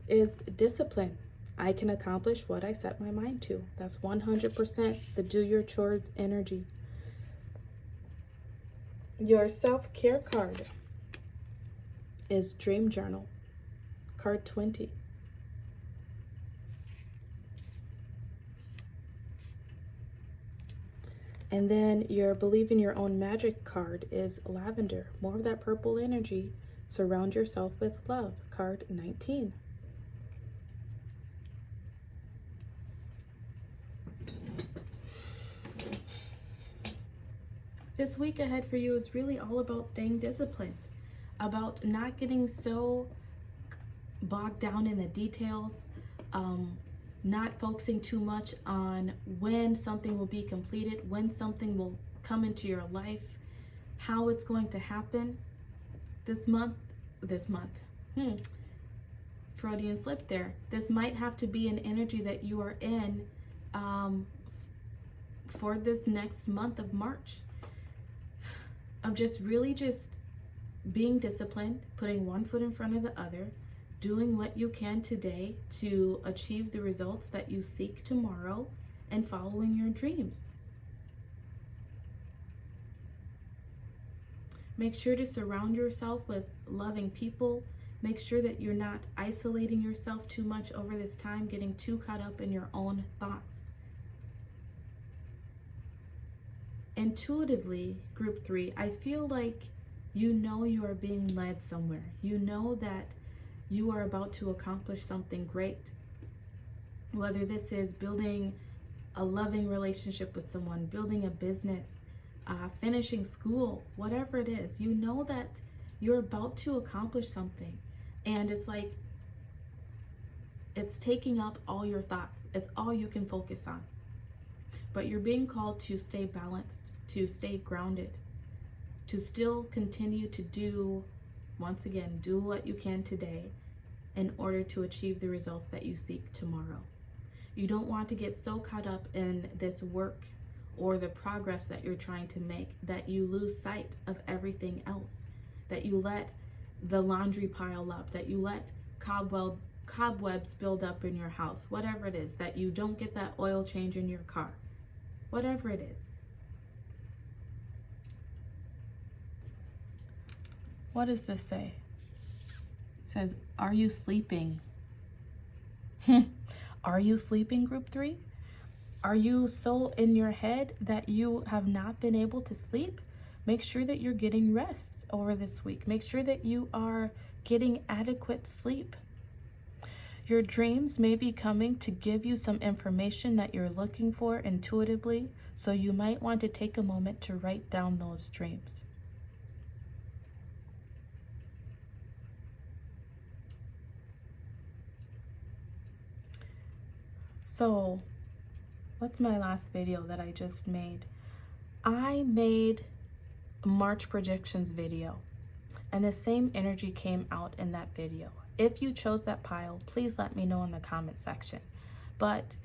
is discipline. I can accomplish what I set my mind to. That's 100% the do your chores energy. Your self-care card is dream journal, card 20. And then your believe in your own magic card is lavender, more of that purple energy. Surround yourself with love, card 19. This week ahead for you is really all about staying disciplined, about not getting so bogged down in the details, not focusing too much on when something will be completed, when something will come into your life, how it's going to happen this month. Freudian slip there. This might have to be an energy that you are in for this next month of March, of just really just being disciplined, putting one foot in front of the other, doing what you can today to achieve the results that you seek tomorrow, and following your dreams. Make sure to surround yourself with loving people. Make sure that you're not isolating yourself too much over this time, getting too caught up in your own thoughts. Intuitively, group 3, I feel like you know you are being led somewhere. You know that you are about to accomplish something great. Whether this is building a loving relationship with someone, building a business, finishing school, whatever it is, you know that you're about to accomplish something. And it's like, it's taking up all your thoughts. It's all you can focus on. But you're being called to stay balanced, to stay grounded, to still continue to do, once again, do what you can today in order to achieve the results that you seek tomorrow. You don't want to get so caught up in this work or the progress that you're trying to make that you lose sight of everything else, that you let the laundry pile up, that you let cobwebs build up in your house, whatever it is, that you don't get that oil change in your car, whatever it is. What does this say? It says, are you sleeping? Are you sleeping, group 3? Are you so in your head that you have not been able to sleep? Make sure that you're getting rest over this week. Make sure that you are getting adequate sleep. Your dreams may be coming to give you some information that you're looking for intuitively, so you might want to take a moment to write down those dreams. So, what's my last video that I just made? I made a March predictions video, and the same energy came out in that video. If you chose that pile, please let me know in the comment section. But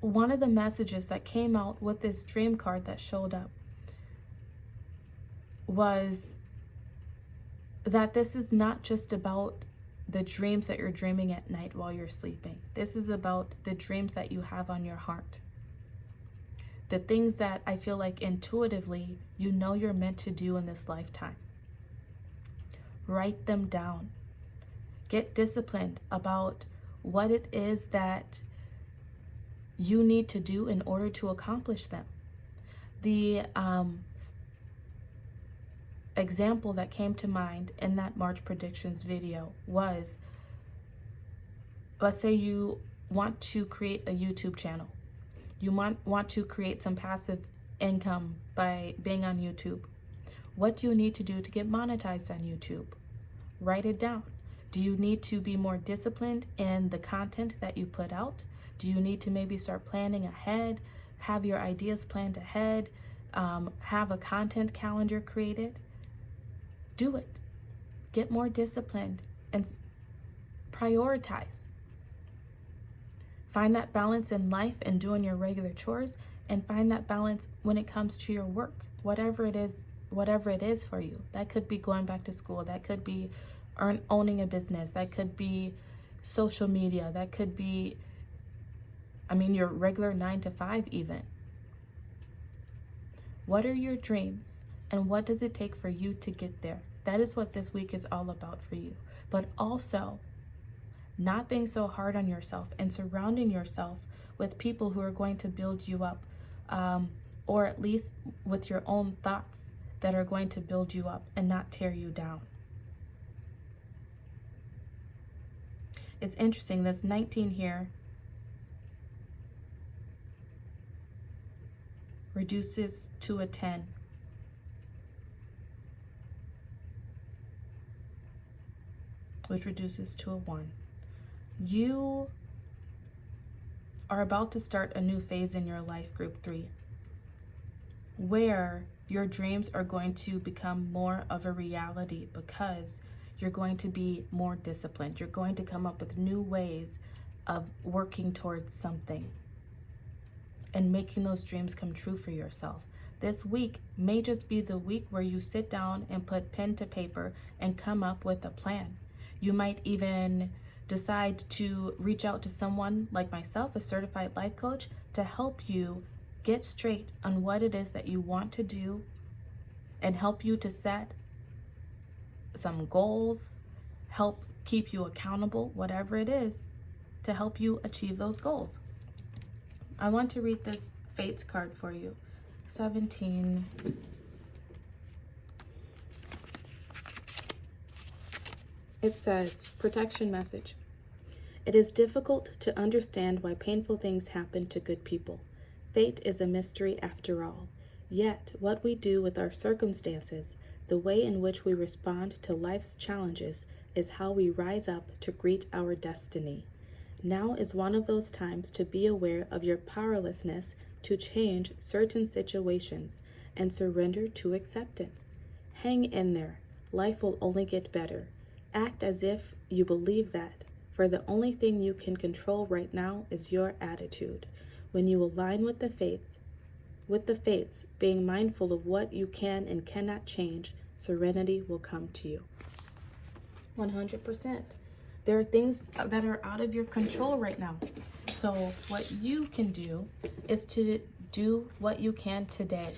one of the messages that came out with this dream card that showed up was that this is not just about the dreams that you're dreaming at night while you're sleeping. This is about the dreams that you have on your heart. The things that I feel like intuitively you know you're meant to do in this lifetime. Write them down. Get disciplined about what it is that you need to do in order to accomplish them. The example that came to mind in that March predictions video was, let's say you want to create a YouTube channel. You want to create some passive income by being on YouTube. What do you need to do to get monetized on YouTube? Write it down. Do you need to be more disciplined in the content that you put out? Do you need to maybe start planning ahead, have your ideas planned ahead, have a content calendar created? Do it. Get more disciplined and prioritize. Find that balance in life and doing your regular chores, and find that balance when it comes to your work, whatever it is for you. That could be going back to school. That could be owning a business. That could be social media. That could be, your regular 9 to 5 even. What are your dreams, and what does it take for you to get there? That is what this week is all about for you. But also, not being so hard on yourself and surrounding yourself with people who are going to build you up, or at least with your own thoughts that are going to build you up and not tear you down. It's interesting, this 19 here reduces to a 10. which reduces to a 1. You are about to start a new phase in your life, group 3, where your dreams are going to become more of a reality because you're going to be more disciplined. You're going to come up with new ways of working towards something and making those dreams come true for yourself. This week may just be the week where you sit down and put pen to paper and come up with a plan. You might even decide to reach out to someone like myself, a certified life coach, to help you get straight on what it is that you want to do and help you to set some goals, help keep you accountable, whatever it is, to help you achieve those goals. I want to read this Fates card for you. 17. It says, protection message. It is difficult to understand why painful things happen to good people. Fate is a mystery after all. Yet, what we do with our circumstances, the way in which we respond to life's challenges, is how we rise up to greet our destiny. Now is one of those times to be aware of your powerlessness to change certain situations and surrender to acceptance. Hang in there. Life will only get better. Act as if you believe that, for the only thing you can control right now is your attitude. When you align with the fates, being mindful of what you can and cannot change, serenity will come to you. 100%. There are things that are out of your control right now. So what you can do is to do what you can today.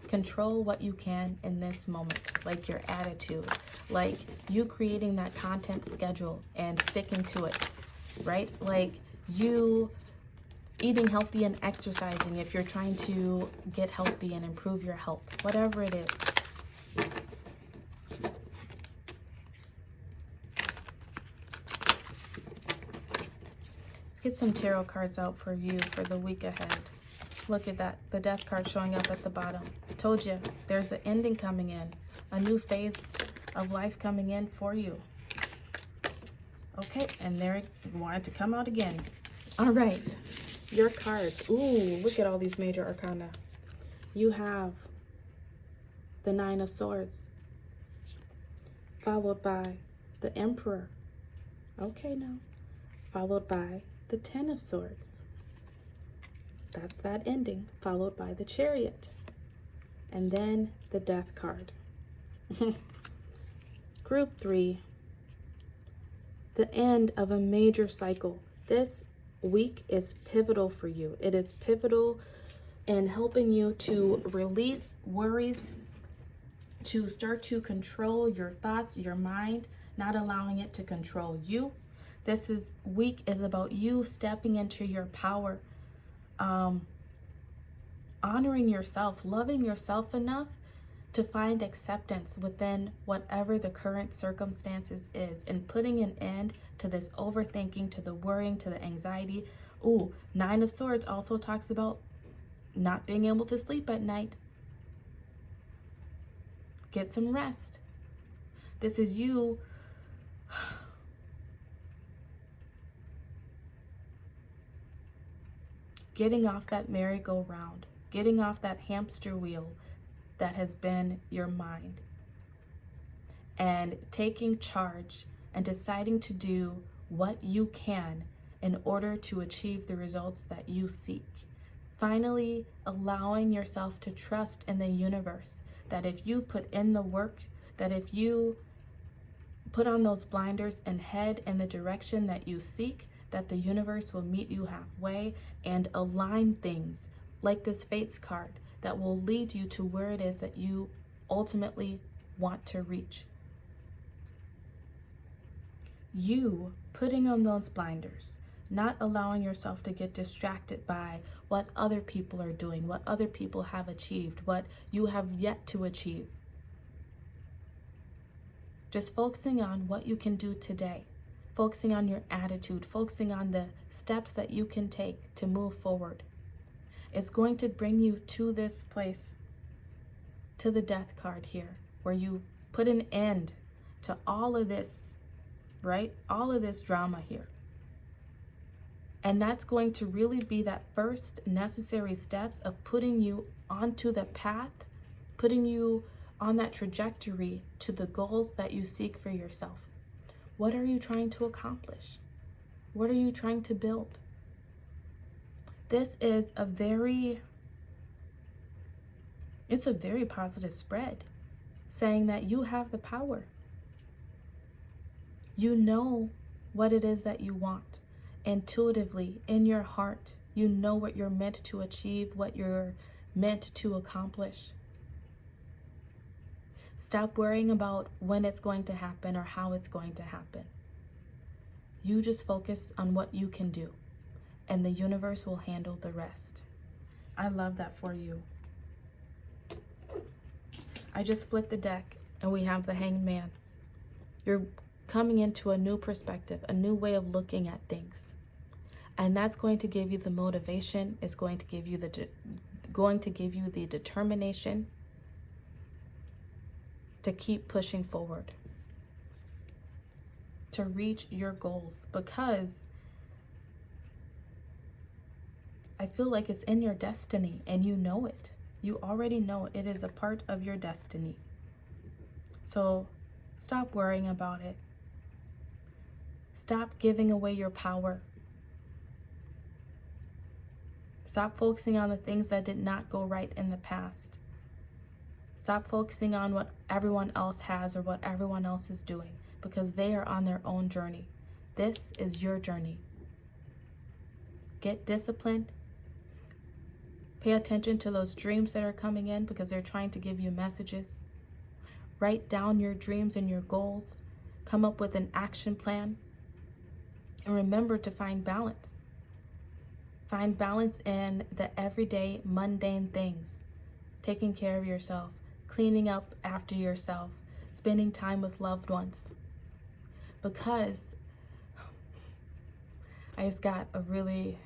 Control what you can in this moment, like your attitude, like you creating that content schedule and sticking to it, right? Like you eating healthy and exercising if you're trying to get healthy and improve your health, whatever it is. Get some tarot cards out for you for the week ahead. Look at that, the death card showing up at the bottom. I told you, there's an ending coming in, a new phase of life coming in for you. Okay, and there it wanted to come out again. All right, your cards. Ooh, look at all these major arcana. You have the 9 of Swords, followed by the Emperor. Okay, now, followed by the 10 of Swords. That's that ending, followed by the Chariot. And then the Death card. Group 3, the end of a major cycle. This week is pivotal for you. It is pivotal in helping you to release worries, to start to control your thoughts, your mind, not allowing it to control you. This week is about you stepping into your power, honoring yourself, loving yourself enough to find acceptance within whatever the current circumstances is, and putting an end to this overthinking, to the worrying, to the anxiety. Ooh, 9 of Swords also talks about not being able to sleep at night. Get some rest. This is you getting off that merry-go-round, getting off that hamster wheel that has been your mind, and taking charge and deciding to do what you can in order to achieve the results that you seek. Finally, allowing yourself to trust in the universe, that if you put in the work, that if you put on those blinders and head in the direction that you seek, that the universe will meet you halfway and align things like this Fates card that will lead you to where it is that you ultimately want to reach. You putting on those blinders, not allowing yourself to get distracted by what other people are doing, what other people have achieved, what you have yet to achieve. Just focusing on what you can do today, focusing on your attitude, focusing on the steps that you can take to move forward. It's going to bring you to this place, to the Death card here, where you put an end to all of this right? All of this drama here. And that's going to really be that first necessary steps of putting you onto the path, putting you on that trajectory to the goals that you seek for yourself. What are you trying to accomplish? What are you trying to build? This is it's a very positive spread, saying that you have the power. You know what it is that you want. Intuitively, in your heart, you know what you're meant to achieve, what you're meant to accomplish. Stop worrying about when it's going to happen or how it's going to happen. You just focus on what you can do, and the universe will handle the rest. I love that for you. I just split the deck, and we have the Hanged Man. You're coming into a new perspective, a new way of looking at things. And that's going to give you the motivation, it's going to give you the determination to keep pushing forward, to reach your goals, because I feel like it's in your destiny and you know it. You already know it is a part of your destiny. So stop worrying about it. Stop giving away your power. Stop focusing on the things that did not go right in the past. Stop focusing on what everyone else has or what everyone else is doing, because they are on their own journey. This is your journey. Get disciplined. Pay attention to those dreams that are coming in, because they're trying to give you messages. Write down your dreams and your goals. Come up with an action plan. And remember to find balance. Find balance in the everyday mundane things. Taking care of yourself, cleaning up after yourself, spending time with loved ones. Because I just got a really,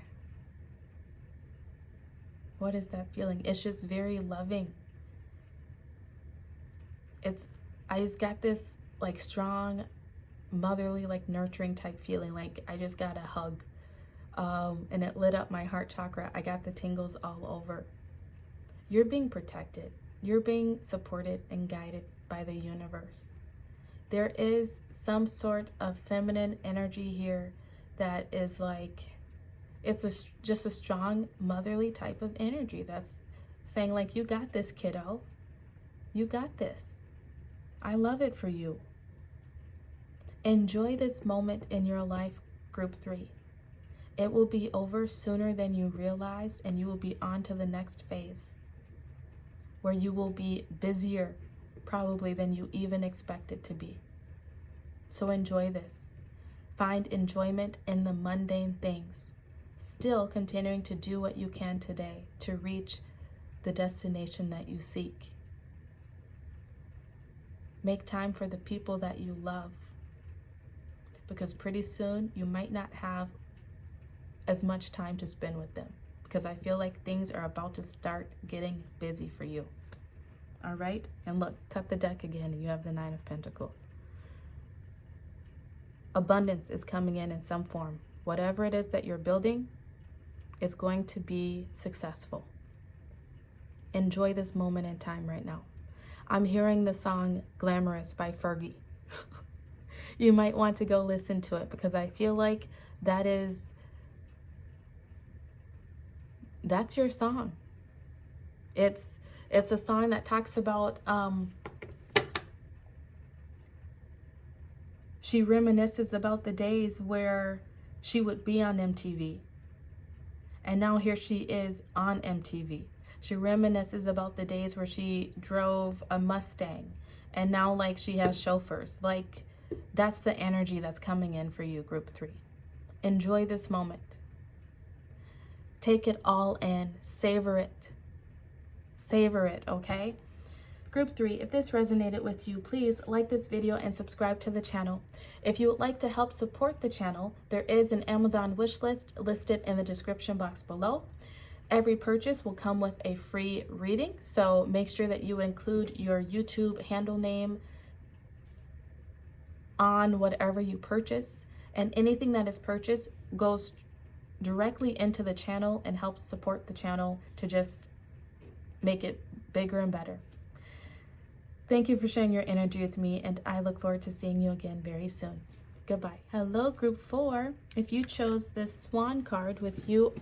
what is that feeling? It's just very loving. I just got this like strong, motherly, like nurturing type feeling. Like I just got a hug. And it lit up my heart chakra. I got the tingles all over. You're being protected. You're being supported and guided by the universe. There is some sort of feminine energy here that is like, just a strong motherly type of energy that's saying like, you got this, kiddo. You got this. I love it for you. Enjoy this moment in your life, Group 3. It will be over sooner than you realize, and you will be on to the next phase, where you will be busier probably than you even expected to be. So enjoy this. Find enjoyment in the mundane things, still continuing to do what you can today to reach the destination that you seek. Make time for the people that you love, because pretty soon you might not have as much time to spend with them, because I feel like things are about to start getting busy for you. All right? And look, cut the deck again, and you have the Nine of Pentacles. Abundance is coming in some form. Whatever it is that you're building is going to be successful. Enjoy this moment in time right now. I'm hearing the song Glamorous by Fergie. You might want to go listen to it, because I feel like that's your song. It's a song that talks about, she reminisces about the days where she would be on MTV. And now here she is on MTV. She reminisces about the days where she drove a Mustang, and now like she has chauffeurs. Like, that's the energy that's coming in for you, Group 3. Enjoy this moment. Take it all in. Savor it. Savor it, okay? Group 3, if this resonated with you, please like this video and subscribe to the channel. If you would like to help support the channel, there is an Amazon wish list listed in the description box below. Every purchase will come with a free reading, so make sure that you include your YouTube handle name on whatever you purchase, and anything that is purchased goes directly into the channel and helps support the channel to just make it bigger and better. Thank you for sharing your energy with me, and I look forward to seeing you again very soon. Goodbye. Hello, group 4. If you chose this swan card with you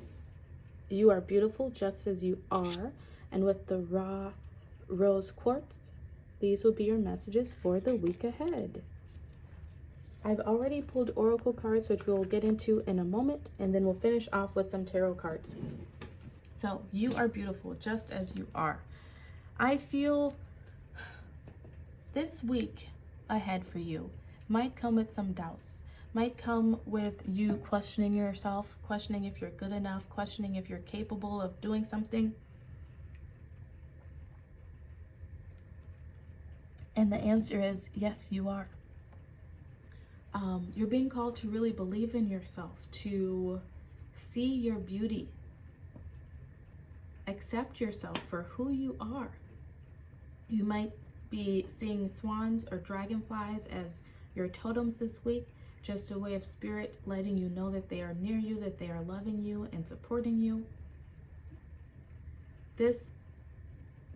are beautiful just as you are, and with the raw rose quartz, these will be your messages for the week ahead. I've already pulled oracle cards, which we'll get into in a moment, and then we'll finish off with some tarot cards. So you are beautiful just as you are. I feel this week ahead for you might come with some doubts, might come with you questioning yourself, questioning if you're good enough, questioning if you're capable of doing something. And the answer is yes, you are. You're being called to really believe in yourself, to see your beauty, accept yourself for who you are. You might be seeing swans or dragonflies as your totems this week, just a way of spirit letting you know that they are near you, that they are loving you and supporting you. This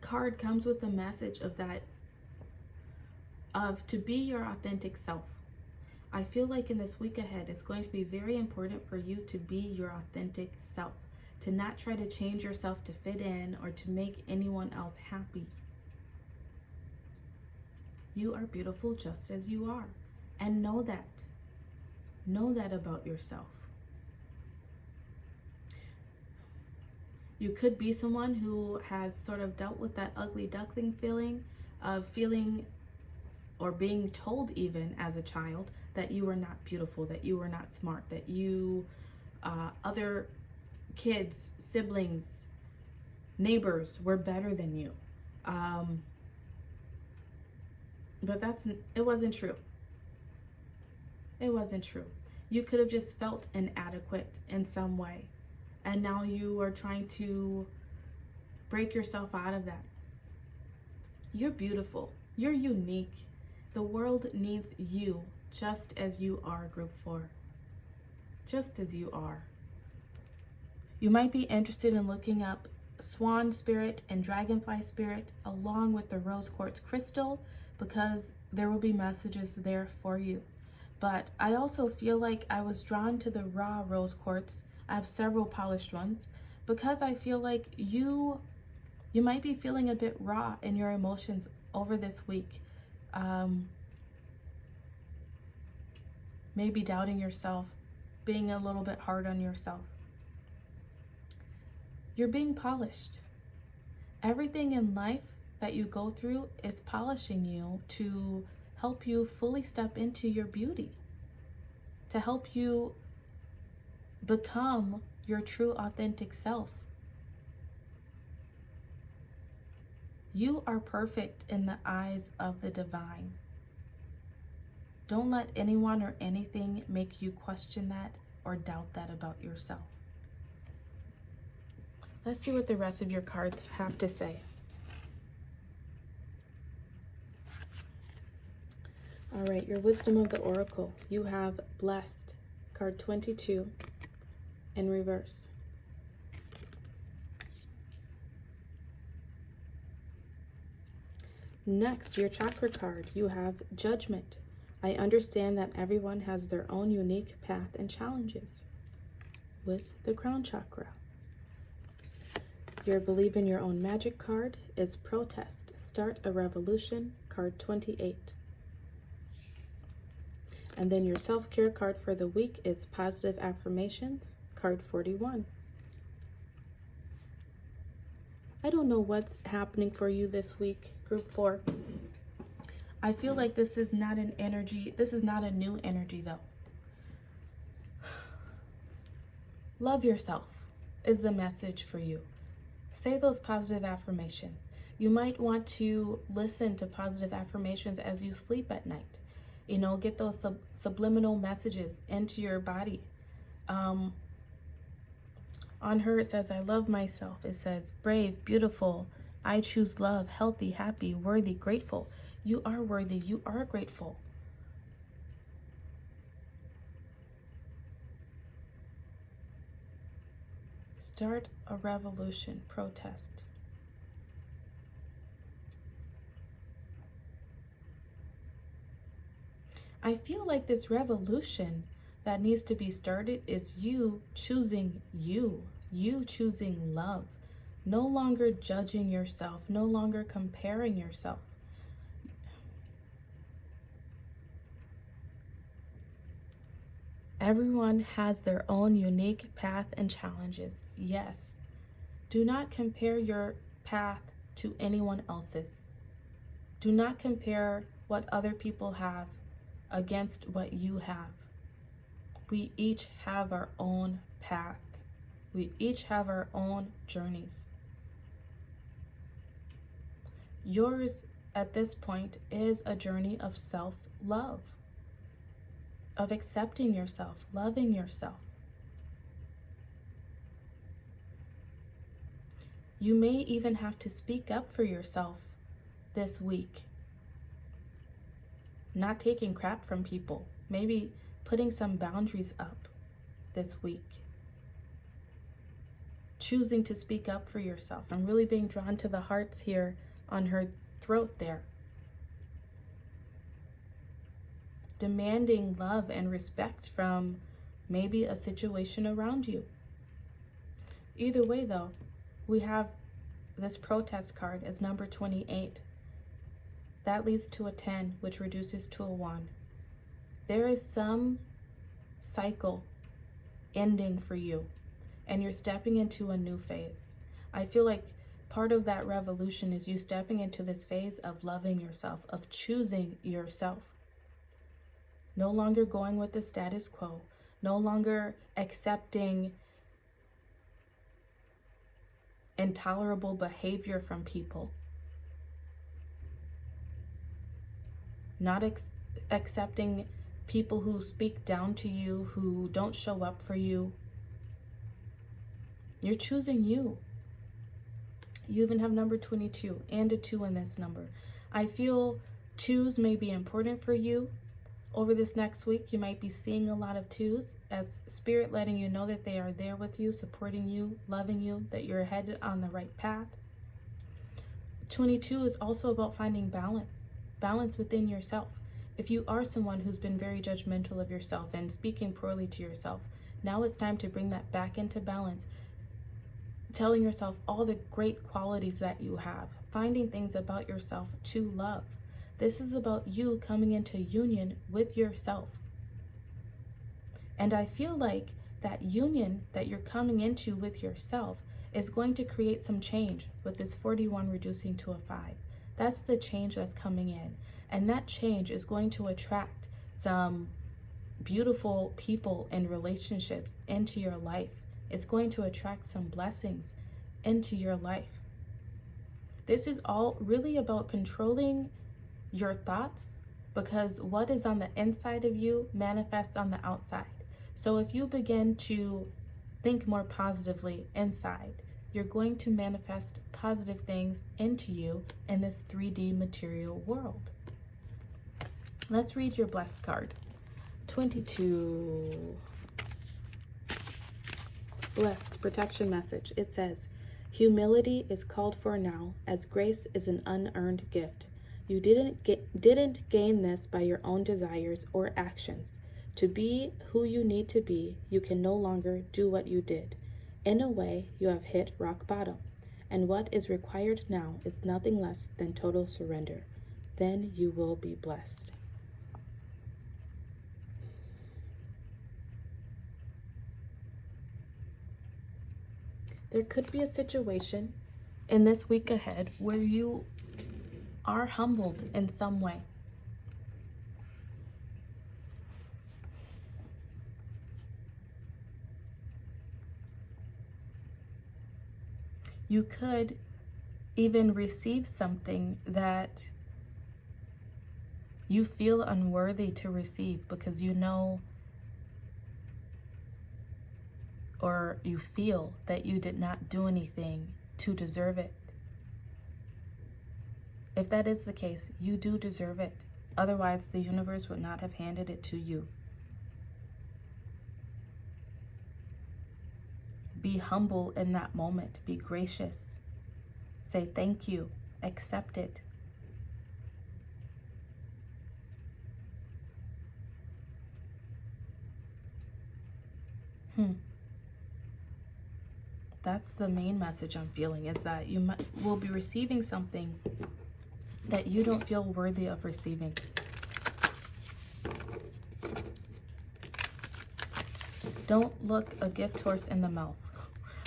card comes with a message of to be your authentic self. I feel like in this week ahead, it's going to be very important for you to be your authentic self, to not try to change yourself to fit in or to make anyone else happy. You are beautiful just as you are, and know that. Know that about yourself. You could be someone who has sort of dealt with that ugly duckling feeling of feeling or being told even as a child that you were not beautiful, that you were not smart, that you, other kids, siblings, neighbors were better than you. But it wasn't true. It wasn't true. You could have just felt inadequate in some way. And now you are trying to break yourself out of that. You're beautiful. You're unique. The world needs you just as you are, group 4. Just as you are. You might be interested in looking up swan spirit and dragonfly spirit along with the rose quartz crystal, because there will be messages there for you. But I also feel like I was drawn to the raw rose quartz. I have several polished ones because I feel like you might be feeling a bit raw in your emotions over this week. Maybe doubting yourself, being a little bit hard on yourself. You're being polished. Everything in life that you go through is polishing you to help you fully step into your beauty, to help you become your true authentic self. You are perfect in the eyes of the divine. Don't let anyone or anything make you question that or doubt that about yourself. Let's see what the rest of your cards have to say. All right, your wisdom of the oracle. You have blessed, card 22 in reverse. Next, your chakra card. You have judgment. I understand that everyone has their own unique path and challenges with the crown chakra. Your believe in your own magic card is protest. Start a revolution, card 28. And then your self-care card for the week is positive affirmations, card 41. I don't know what's happening for you this week, group 4. I feel like this is not an energy, this is not a new energy though. Love yourself is the message for you. Say those positive affirmations. You might want to listen to positive affirmations as you sleep at night. You know, get those subliminal messages into your body. On her, it says, I love myself. It says, brave, beautiful. I choose love, healthy, happy, worthy, grateful. You are worthy. You are grateful. start a revolution, protest. I feel like this revolution that needs to be started is you choosing you choosing love, no longer judging yourself, no longer comparing yourself. Everyone has their own unique path and challenges. Yes. Do not compare your path to anyone else's. Do not compare what other people have against what you have. We each have our own path. We each have our own journeys. Yours at this point is a journey of self-love, of accepting yourself, loving yourself. You may even have to speak up for yourself this week. Not taking crap from people. Maybe putting some boundaries up this week. Choosing to speak up for yourself. I'm really being drawn to the hearts here on her throat there. Demanding love and respect from maybe a situation around you. Either way though, we have this protest card as number 28. That leads to a 10, which reduces to a 1. There is some cycle ending for you, and you're stepping into a new phase. I feel like part of that revolution is you stepping into this phase of loving yourself, of choosing yourself. No longer going with the status quo, no longer accepting intolerable behavior from people, not accepting people who speak down to you, who don't show up for you. You're choosing you. You even have number 22 and a 2 in this number. I feel 2s may be important for you. Over this next week, you might be seeing a lot of 2s as spirit letting you know that they are there with you, supporting you, loving you, that you're headed on the right path. 22 is also about finding balance within yourself. If you are someone who's been very judgmental of yourself and speaking poorly to yourself, now it's time to bring that back into balance. Telling yourself all the great qualities that you have, finding things about yourself to love. This is about you coming into union with yourself. And I feel like that union that you're coming into with yourself is going to create some change with this 41 reducing to a 5. That's the change that's coming in. And that change is going to attract some beautiful people and relationships into your life. It's going to attract some blessings into your life. This is all really about controlling your thoughts, because what is on the inside of you manifests on the outside. So if you begin to think more positively inside, you're going to manifest positive things into you in this 3D material world. Let's read your blessed card. 22. Blessed protection message. It says, humility is called for now, as grace is an unearned gift. You didn't gain this by your own desires or actions. To be who you need to be, you can no longer do what you did. In a way, you have hit rock bottom, and what is required now is nothing less than total surrender. Then you will be blessed. There could be a situation in this week ahead where you are humbled in some way. You could even receive something that you feel unworthy to receive because you know or you feel that you did not do anything to deserve it. If that is the case, you do deserve it. Otherwise, the universe would not have handed it to you. Be humble in that moment. Be gracious. Say thank you. Accept it. That's the main message I'm feeling, is that you will be receiving something that you don't feel worthy of receiving. Don't look a gift horse in the mouth.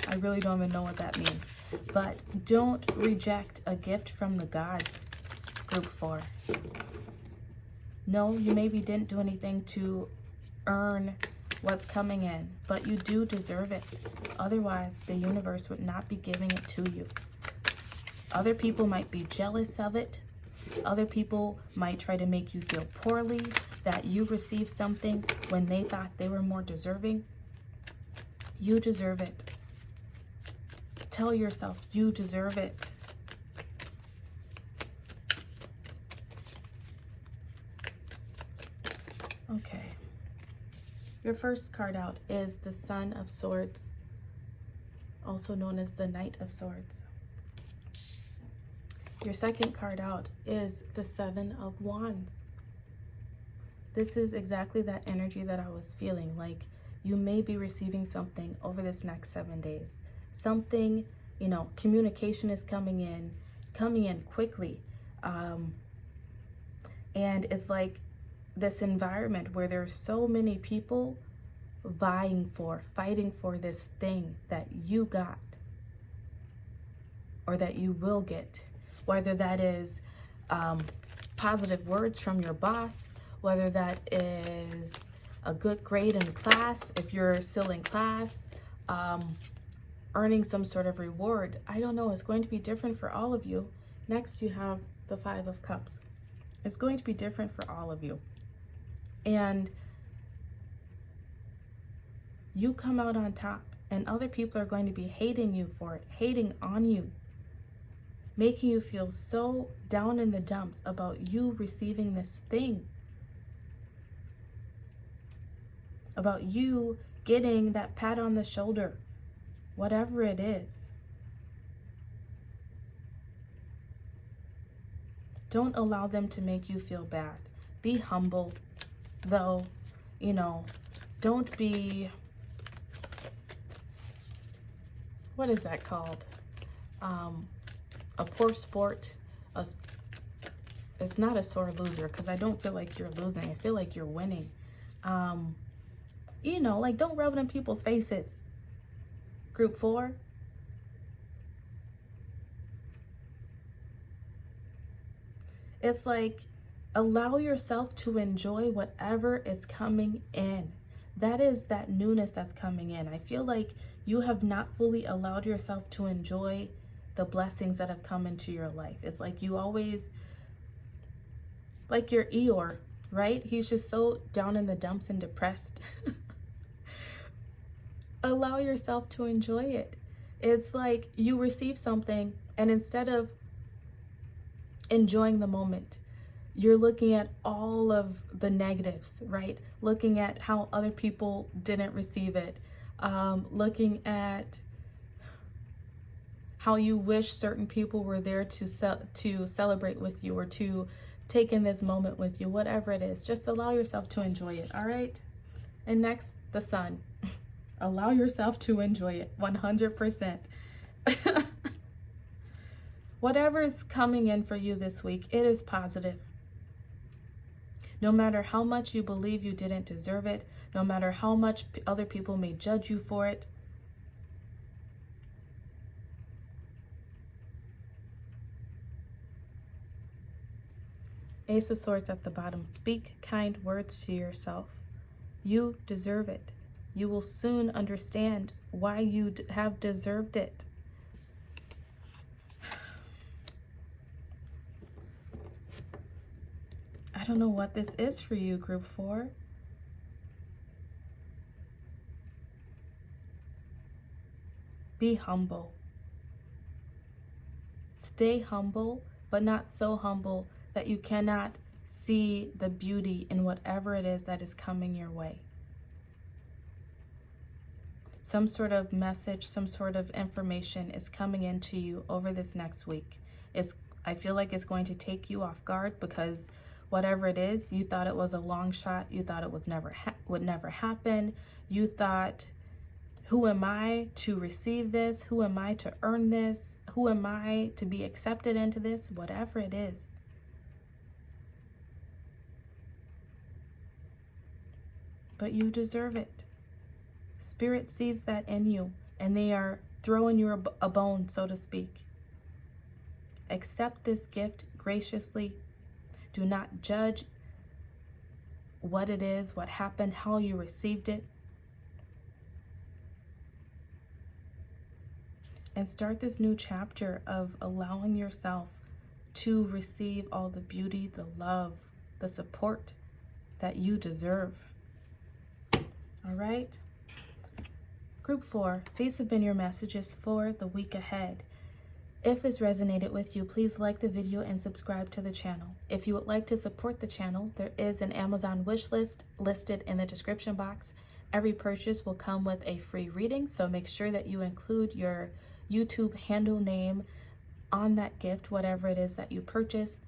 I really don't even know what that means. But don't reject a gift from the gods, group 4. No, you maybe didn't do anything to earn what's coming in, but you do deserve it. Otherwise, the universe would not be giving it to you. Other people might be jealous of it. Other people might try to make you feel poorly that you received something when they thought they were more deserving. You deserve it. Tell yourself you deserve it. Okay. Your first card out is the Son of Swords, also known as the Knight of Swords. Your second card out is the Seven of Wands. This is exactly that energy that I was feeling. Like, you may be receiving something over this next 7 days. Something, communication is coming in quickly. And it's like this environment where there's so many people fighting for this thing that you got or that you will get. Whether that is positive words from your boss, whether that is a good grade in class, if you're still in class, earning some sort of reward. I don't know. It's going to be different for all of you. Next, you have the Five of Cups. It's going to be different for all of you. And you come out on top, and other people are going to be hating you for it, hating on you, making you feel so down in the dumps about you receiving this thing, about you getting that pat on the shoulder, whatever it is. Don't allow them to make you feel bad. Be humble, though, don't be, what is that called? A poor sport. It's not a sore loser, because I don't feel like you're losing. I feel like you're winning. Don't rub it in people's faces. Group 4. It's like, allow yourself to enjoy whatever is coming in. That is that newness that's coming in. I feel like you have not fully allowed yourself to enjoy the blessings that have come into your life. It's like you always, like your Eeyore, right? He's just so down in the dumps and depressed. Allow yourself to enjoy it. It's like you receive something, and instead of enjoying the moment, you're looking at all of the negatives, right? Looking at how other people didn't receive it. Looking at how you wish certain people were there to celebrate with you, or to take in this moment with you, whatever it is. Just allow yourself to enjoy it, all right? And next, the Sun. Allow yourself to enjoy it 100%. Whatever's coming in for you this week, it is positive. No matter how much you believe you didn't deserve it, no matter how much other people may judge you for it, Ace of Swords at the bottom. Speak kind words to yourself. You deserve it. You will soon understand why you have deserved it. I don't know what this is for you, Group 4. Be humble. Stay humble, but not so humble that you cannot see the beauty in whatever it is that is coming your way. some sort of message, some sort of information is coming into you over this next week. I feel like it's going to take you off guard, because whatever it is, you thought it was a long shot. You thought it was would never happen. You thought, who am I to receive this? Who am I to earn this? Who am I to be accepted into this? Whatever it is. But you deserve it. Spirit sees that in you, and they are throwing you a bone, so to speak. Accept this gift graciously. Do not judge what it is, what happened, how you received it. And start this new chapter of allowing yourself to receive all the beauty, the love, the support that you deserve. All right? Group 4, these have been your messages for the week ahead. If this resonated with you, please like the video and subscribe to the channel. If you would like to support the channel, there is an Amazon wish list listed in the description box. Every purchase will come with a free reading, so make sure that you include your YouTube handle name on that gift, whatever it is that you purchase.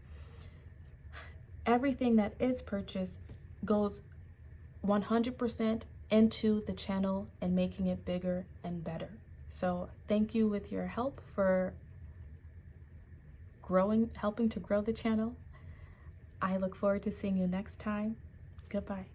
Everything that is purchased goes 100% into the channel and making it bigger and better. So thank you with your help for helping to grow the channel. I look forward to seeing you next time. Goodbye.